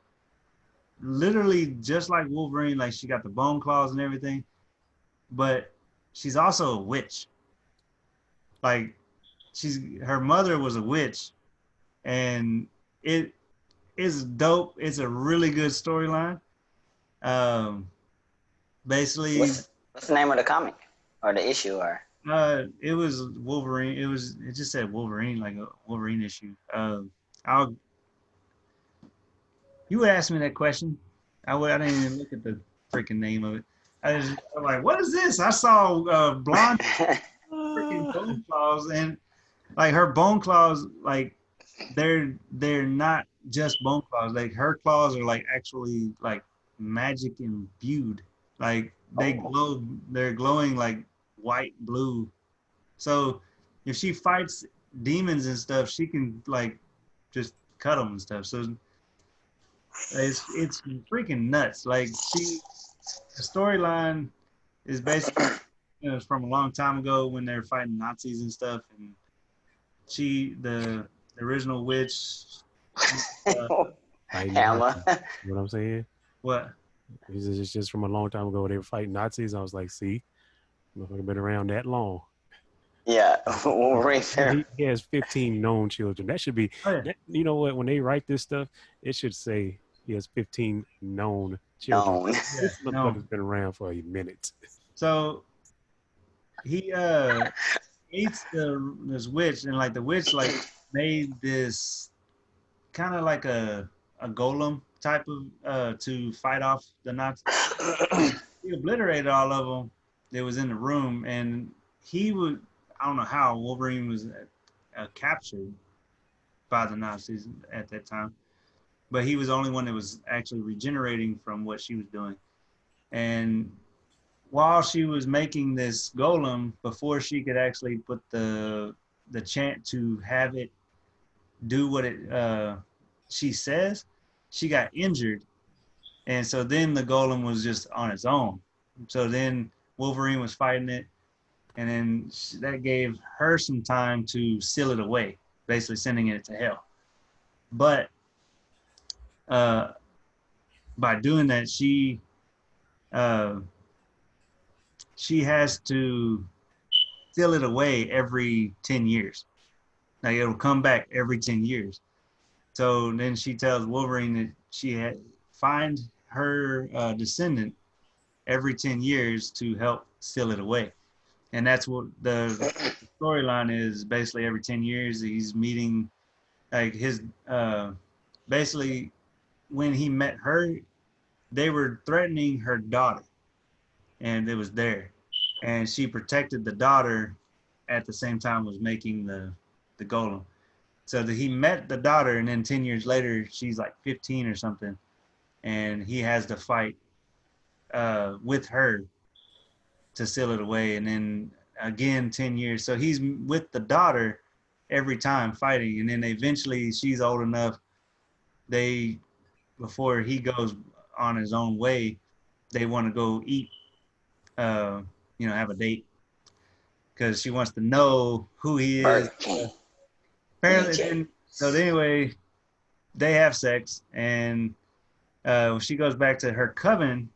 literally just like Wolverine, like she got the bone claws and everything, but she's also a witch. Like her mother was a witch, and it is dope. It's a really good storyline. Basically, What's the name of the comic or the issue or? it was Wolverine. It just said Wolverine, like a Wolverine issue. You would ask me that question. I didn't even look at the freaking name of it. I'm like, what is this? I saw blonde freaking bone claws, and like her bone claws, like they're not just bone claws. Like her claws are like actually like magic imbued. Like they glow. They're glowing like white, blue. So if she fights demons and stuff, she can like just cut them and stuff. So it's freaking nuts. Like the storyline is basically it's from a long time ago when they were fighting Nazis and stuff, and the original witch. Hammer. What I'm saying? What? It's just from a long time ago. They were fighting Nazis. I was like, see, motherfucker been around that long. Yeah, Wolverine. He has 15 known children. That should be, you know what? When they write this stuff, it should say he has 15 known children. This motherfucker's been around for a minute. So he meets this witch, and like the witch like made this kind of like a golem type of to fight off the Nazis. He obliterated all of them that was in the room, and I don't know how Wolverine was captured by the Nazis at that time, but he was the only one that was actually regenerating from what she was doing. And while she was making this golem, before she could actually put the chant to have it do what she says, she got injured, and so then the golem was just on its own. So then Wolverine was fighting it, and then that gave her some time to seal it away, basically sending it to hell. But by doing that, she has to seal it away every 10 years. Like it'll come back every 10 years. So then she tells Wolverine that she had find her descendant every 10 years to help seal it away. And that's what the storyline is. Basically every 10 years he's meeting like his basically when he met her, they were threatening her daughter, and it was there, and she protected the daughter at the same time was making the golem. So that he met the daughter, and then 10 years later, she's like 15 or something, and he has to fight with her to seal it away. And then again, 10 years. So he's with the daughter every time fighting. And then eventually she's old enough, before he goes on his own way, they want to go eat, have a date because she wants to know who he is. Burger King. Apparently, DJ. so anyway, they have sex, and she goes back to her coven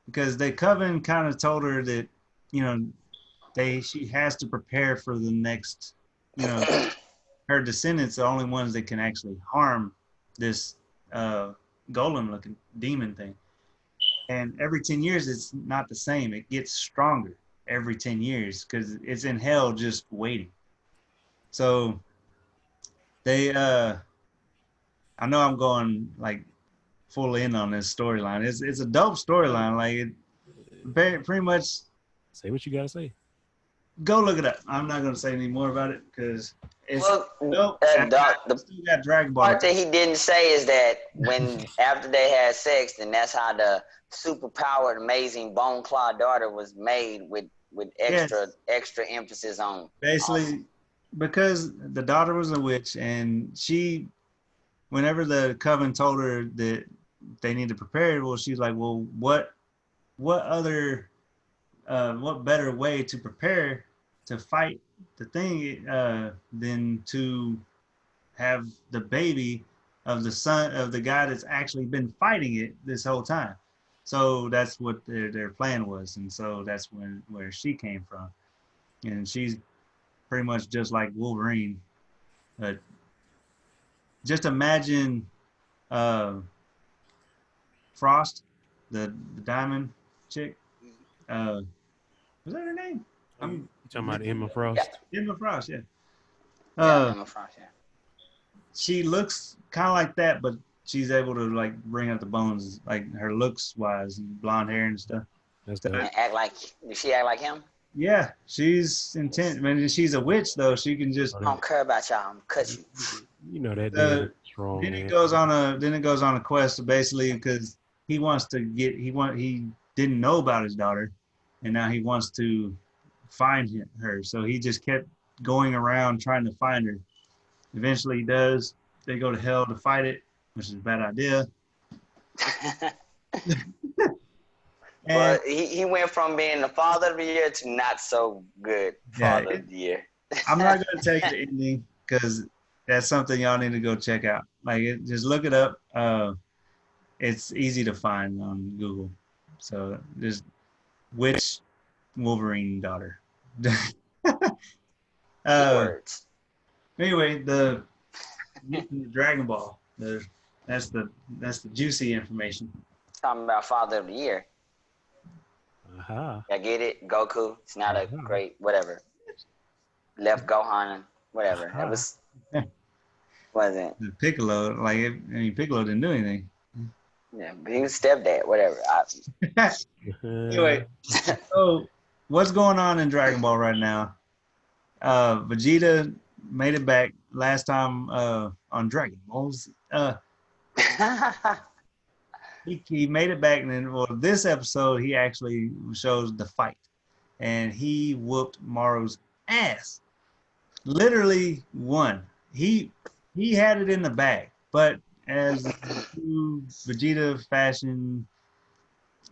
because the coven kind of told her that, she has to prepare for the next, her descendants, the only ones that can actually harm this golem-looking demon thing. And every 10 years, it's not the same. It gets stronger every 10 years because it's in hell just waiting. So they, I know I'm going like full in on this storyline. It's a dope storyline. Like pretty much. Say what you gotta say. Go look it up. I'm not gonna say any more about it because it's dope. The still got Dragon Ball. part that he didn't say is that when after they had sex, then that's how the superpowered, amazing bone claw daughter was made with extra emphasis on. Basically, because the daughter was a witch, and whenever the coven told her that they need to prepare, well, she's like, well, what other, what better way to prepare to fight the thing than to have the baby of the son of the guy that's actually been fighting it this whole time. So that's what their plan was, and so that's where she came from, and she's pretty much just like Wolverine. But just imagine Frost, the diamond chick. Was that her name? You talking about Emma Frost? Emma Frost, yeah. Emma Frost, yeah. She looks kind of like that, but she's able to like bring out the bones, like her looks wise, and blonde hair and stuff. That's And does she act like him? Yeah, she's intense. I mean, she's a witch though. She can just. I don't care about y'all. I'm gonna cut you. You know that dude strong. Then it goes on a quest basically because he didn't know about his daughter, and now he wants to find her. So he just kept going around trying to find her. Eventually he does. They go to hell to fight it, which is a bad idea. But he went from being the father of the year to not so good father of the year. I'm not going to tell you the ending because that's something y'all need to go check out. Like, just look it up. It's easy to find on Google. So just which Wolverine daughter. Words. Anyway, the Dragon Ball. That's the juicy information. Talking about father of the year. Uh-huh. I get it. Goku. It's not a great whatever. Left Gohan. Whatever. It was. Wasn't. Piccolo, Piccolo didn't do anything. Yeah, but he was stepdad. Whatever. Anyway, so what's going on in Dragon Ball right now? Vegeta made it back last time on Dragon Balls. He made it back, and then this episode he actually shows the fight, and he whooped Moro's ass. Literally won. He had it in the bag, but as true Vegeta fashion,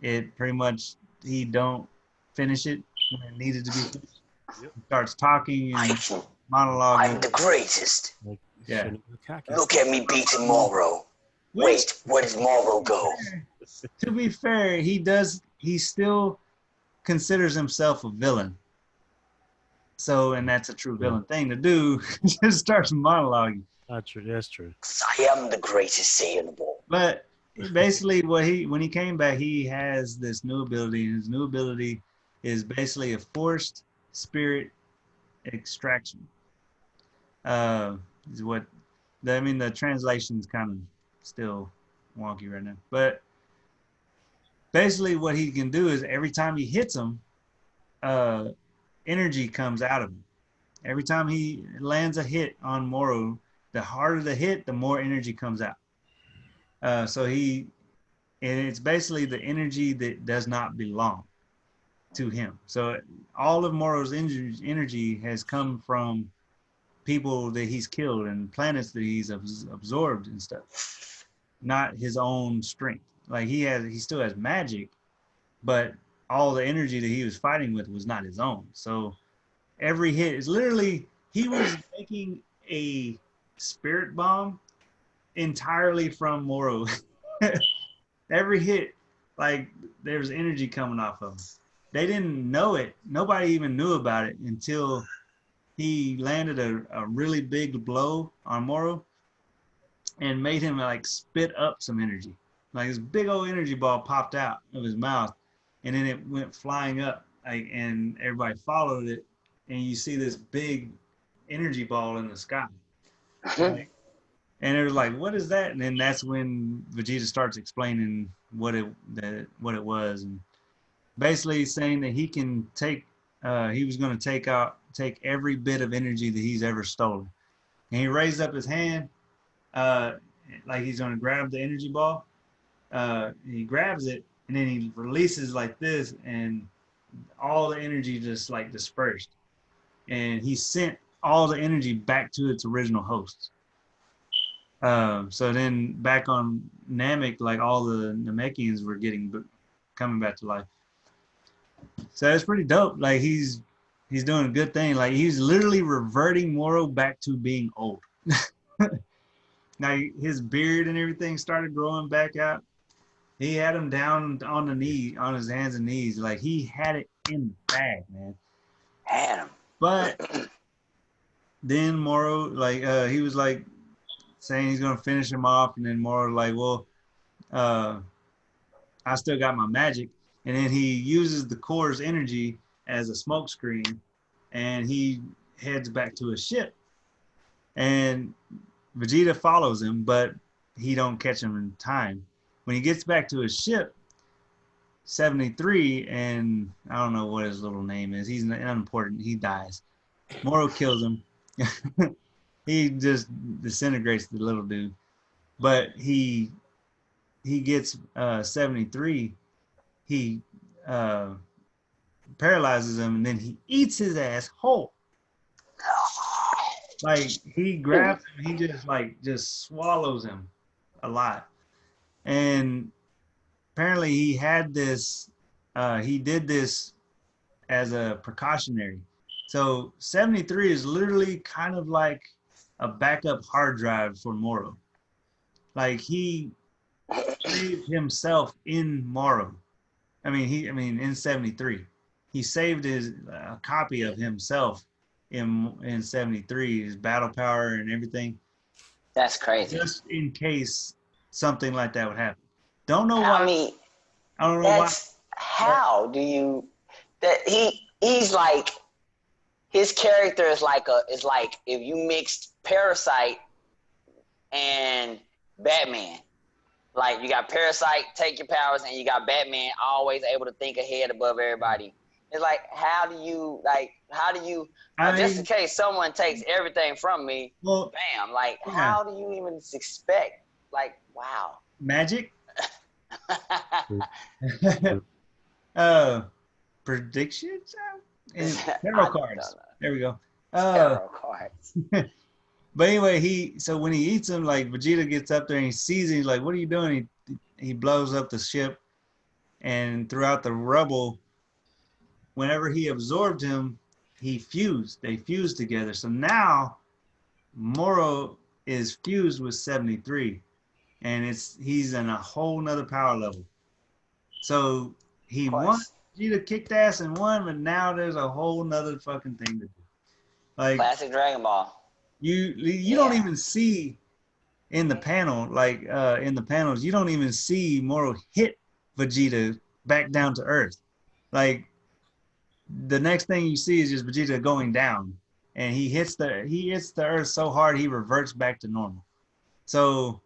it pretty much he don't finish it when it needed to be finished. Yep. He starts talking and monologuing. I'm the greatest. Yeah. Look at me beating Moro. Wait, where does Moro go? To be fair, he still considers himself a villain. So, and that's a true villain thing to do. Just starts monologuing. That's true. I am the greatest Saiyan of all. But basically, when he came back, he has this new ability, and his new ability is basically a forced spirit extraction. Is what the translation's kind of still wonky right now, but basically what he can do is every time he hits him, energy comes out of him. Every time he lands a hit on Moro, the harder the hit, the more energy comes out. And it's basically the energy that does not belong to him. So all of Moro's energy has come from people that he's killed and planets that he's absorbed and stuff, not his own strength. Like he still has magic, but all the energy that he was fighting with was not his own. So every hit is literally, he was making a spirit bomb entirely from Moro. Every hit, like there was energy coming off of him. They didn't know it. Nobody even knew about it until he landed a really big blow on Moro and made him like spit up some energy. Like this big old energy ball popped out of his mouth, and then it went flying up, like, and everybody followed it, and you see this big energy ball in the sky. Like, and it was like, what is that? And then that's when Vegeta starts explaining what it was, and basically saying that he can take, he was going to take every bit of energy that he's ever stolen. And he raised up his hand, like he's going to grab the energy ball. He grabs it, and then he releases like this, and all the energy just like dispersed. And he sent all the energy back to its original host. So then back on Namek, like all the Namekians were coming back to life. So it's pretty dope. Like he's doing a good thing. Like he's literally reverting Moro back to being old. Now his beard and everything started growing back out. He had him down on his hands and knees. Like he had it in the bag, man. Had him. But then Moro, like he was like saying he's gonna finish him off, and then Moro like, well, I still got my magic. And then he uses the core's energy as a smoke screen, and he heads back to his ship. And Vegeta follows him, but he don't catch him in time. When he gets back to his ship, 73, and I don't know what his little name is. He's unimportant. He dies. Moro kills him. He just disintegrates the little dude. But he gets 73. He paralyzes him, and then he eats his ass whole. Like he grabs him, he just swallows him a lot. And apparently he had this, he did this as a precautionary. So 73 is literally kind of like a backup hard drive for Moro. Like he saved himself in Moro. In 73, he saved a copy of himself in 73, his battle power and everything. That's crazy. Just in case something like that would happen. Don't know why. I don't know why. How do you? That he's like, his character is like if you mixed Parasite and Batman. Like you got Parasite, take your powers, and you got Batman, always able to think ahead above everybody. It's like, how do you, just in case someone takes everything from me, well, bam, like, yeah. How do you even expect, like, wow. Magic? Predictions? Tarot cards. There we go. Tarot cards. But anyway, so when he eats him, like Vegeta gets up there and he sees him, he's like, what are you doing? He blows up the ship, and throughout the rubble, whenever he absorbed him, they fused together. So now Moro is fused with 73, and he's in a whole nother power level. So he won. Vegeta kicked ass and won, but now there's a whole nother fucking thing to do. Like classic Dragon Ball. You don't even see in the panel, like in the panels, you don't even see Moro hit Vegeta back down to Earth. Like the next thing you see is just Vegeta going down, and he hits the Earth so hard he reverts back to normal. So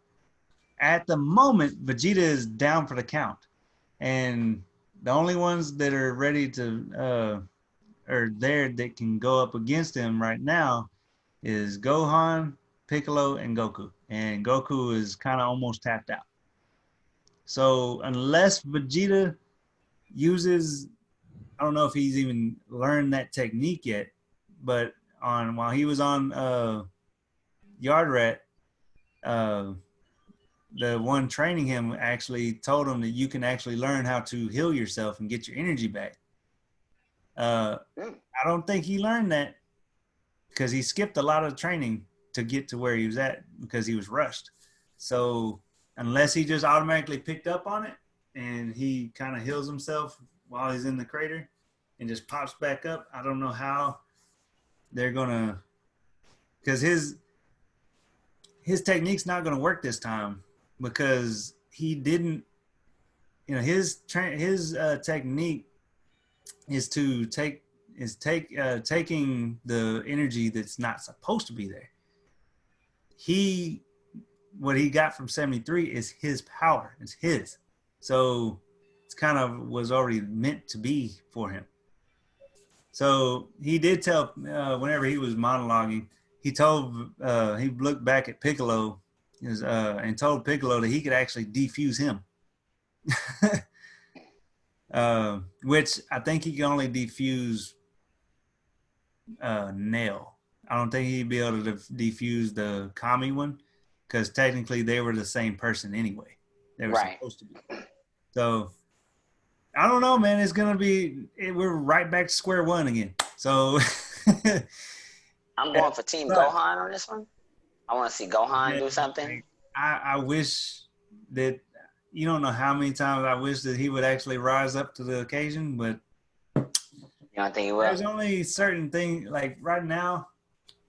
at the moment, Vegeta is down for the count, and the only ones that are ready to or there that can go up against him right now is Gohan, Piccolo, and Goku. And Goku is kind of almost tapped out. So unless Vegeta uses, I don't know if he's even learned that technique yet, but while he was on Yard Rat, the one training him actually told him that you can actually learn how to heal yourself and get your energy back. I don't think he learned that because he skipped a lot of training to get to where he was at because he was rushed. So unless he just automatically picked up on it and he kind of heals himself while he's in the crater and just pops back up, I don't know how they're gonna, because his technique's not gonna work this time because he didn't, you know, his technique is to taking the energy that's not supposed to be there. What he got from 73 is his power. It's his. So it's kind of was already meant to be for him. So he did tell, whenever he was monologuing, he looked back at Piccolo and told Piccolo that he could actually defuse him. Which I think he can only defuse Nail. I don't think he'd be able to defuse the Kami one because technically they were the same person anyway. They were supposed to be. So I don't know, man. It's gonna be. We're right back to square one again. So I'm going for Team Gohan on this one. I want to see Gohan do something. I wish that, you don't know how many times I wish that he would actually rise up to the occasion, but you don't think he will? There's only certain things, like right now,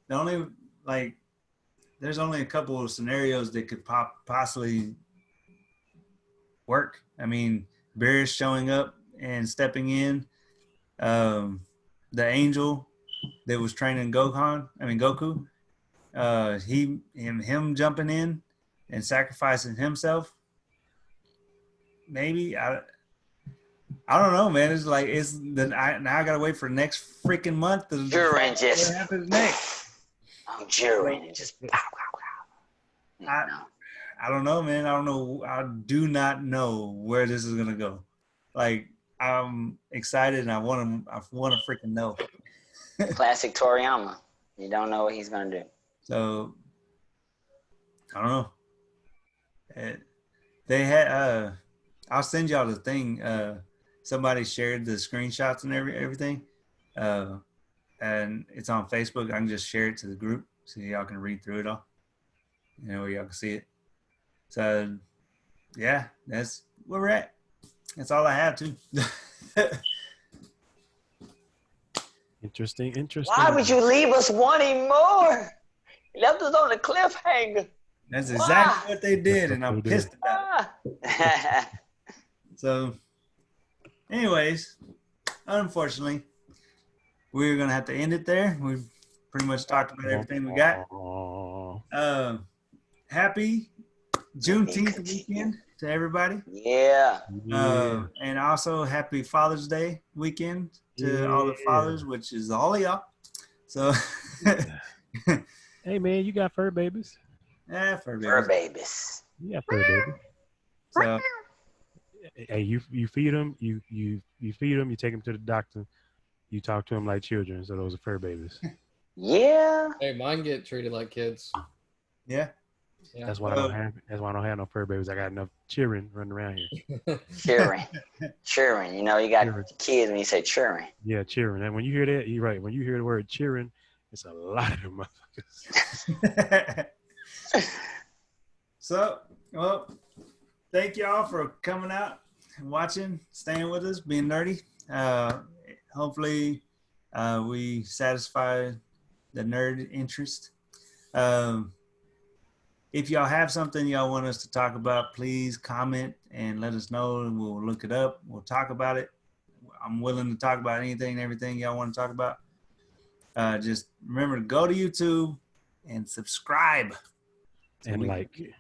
there's only a couple of scenarios that could possibly work. I mean, Beerus showing up and stepping in, the angel that was training Goku, him jumping in and sacrificing himself. Maybe I don't know, man. It's like now I gotta wait for next freaking month to Jiren just what happens next. I'm Jiren and just pow. I don't know, man. I don't know. I do not know where this is gonna go. Like, I'm excited and I want to freaking know. Classic Toriyama. You don't know what he's gonna do. So I don't know. They had I'll send y'all the thing. Somebody shared the screenshots and everything, and it's on Facebook. I can just share it to the group so y'all can read through it all. You know, y'all can see it. So yeah, that's where we're at. That's all I have too. Interesting. Why would you leave us wanting more? You left us on a cliffhanger. That's exactly what they did, and I'm pissed about it. So, anyways, unfortunately, we're gonna have to end it there. We've pretty much talked about everything we got. Happy Juneteenth weekend to everybody. Yeah. And also happy Father's Day weekend to all the fathers, which is all of y'all. So, hey man, you got fur babies? Yeah, fur babies. You got fur babies. So, hey, you feed them, you feed them, you take them to the doctor, you talk to them like children. So those are fur babies. Yeah. Hey, mine get treated like kids. Yeah. That's why I don't have no fur babies. I got enough cheering running around here. Cheering. You know, you got kids when you say cheering. Yeah, cheering. And when you hear that, you're right. When you hear the word cheering, it's a lot of them motherfuckers. So, well, thank y'all for coming out and watching, staying with us, being nerdy. Hopefully, we satisfy the nerd interest. If y'all have something y'all want us to talk about, please comment and let us know, and we'll look it up. We'll talk about it. I'm willing to talk about anything and everything y'all want to talk about. Just remember to go to YouTube and subscribe. And like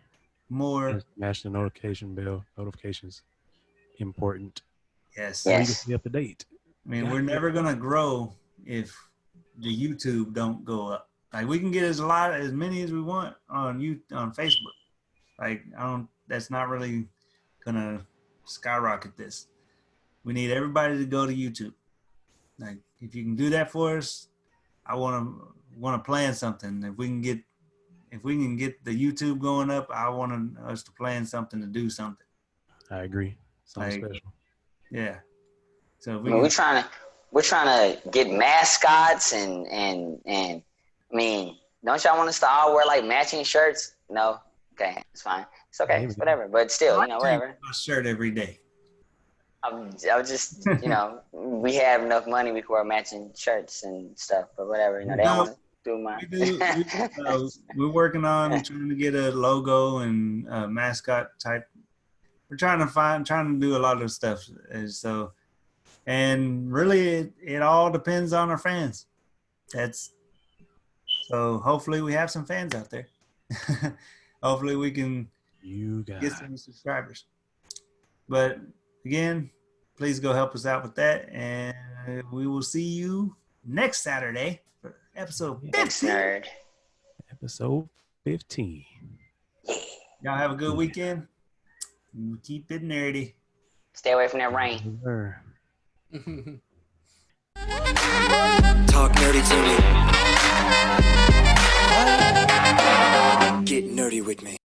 more. And smash the notification bell, notifications important. Yes. So you can Yes. stay up to date. I mean, we're never gonna grow if the YouTube don't go up. Like we can get as many as we want on Facebook. Like that's not really gonna skyrocket this. We need everybody to go to YouTube. Like if you can do that for us, I want to plan something. If we can get the YouTube going up, I want us to plan something to do something. I agree. Something Like, special. yeah. So if I mean, we're trying to get mascots and I mean, don't y'all want us to all wear like matching shirts? No. Okay, it's fine. It's okay. It's whatever. But still, whatever. a shirt every day. I'm just, we have enough money we can wear matching shirts and stuff, but whatever. They don't want to do mine. We're working on trying to get a logo and a mascot type. We're trying to do a lot of stuff. And really it all depends on our fans. So hopefully we have some fans out there. Hopefully we can get some subscribers. But again, please go help us out with that. And we will see you next Saturday for episode 15. Nerd. Episode 15. Y'all have a good weekend. Keep it nerdy. Stay away from that rain. Talk nerdy to me. Get nerdy with me.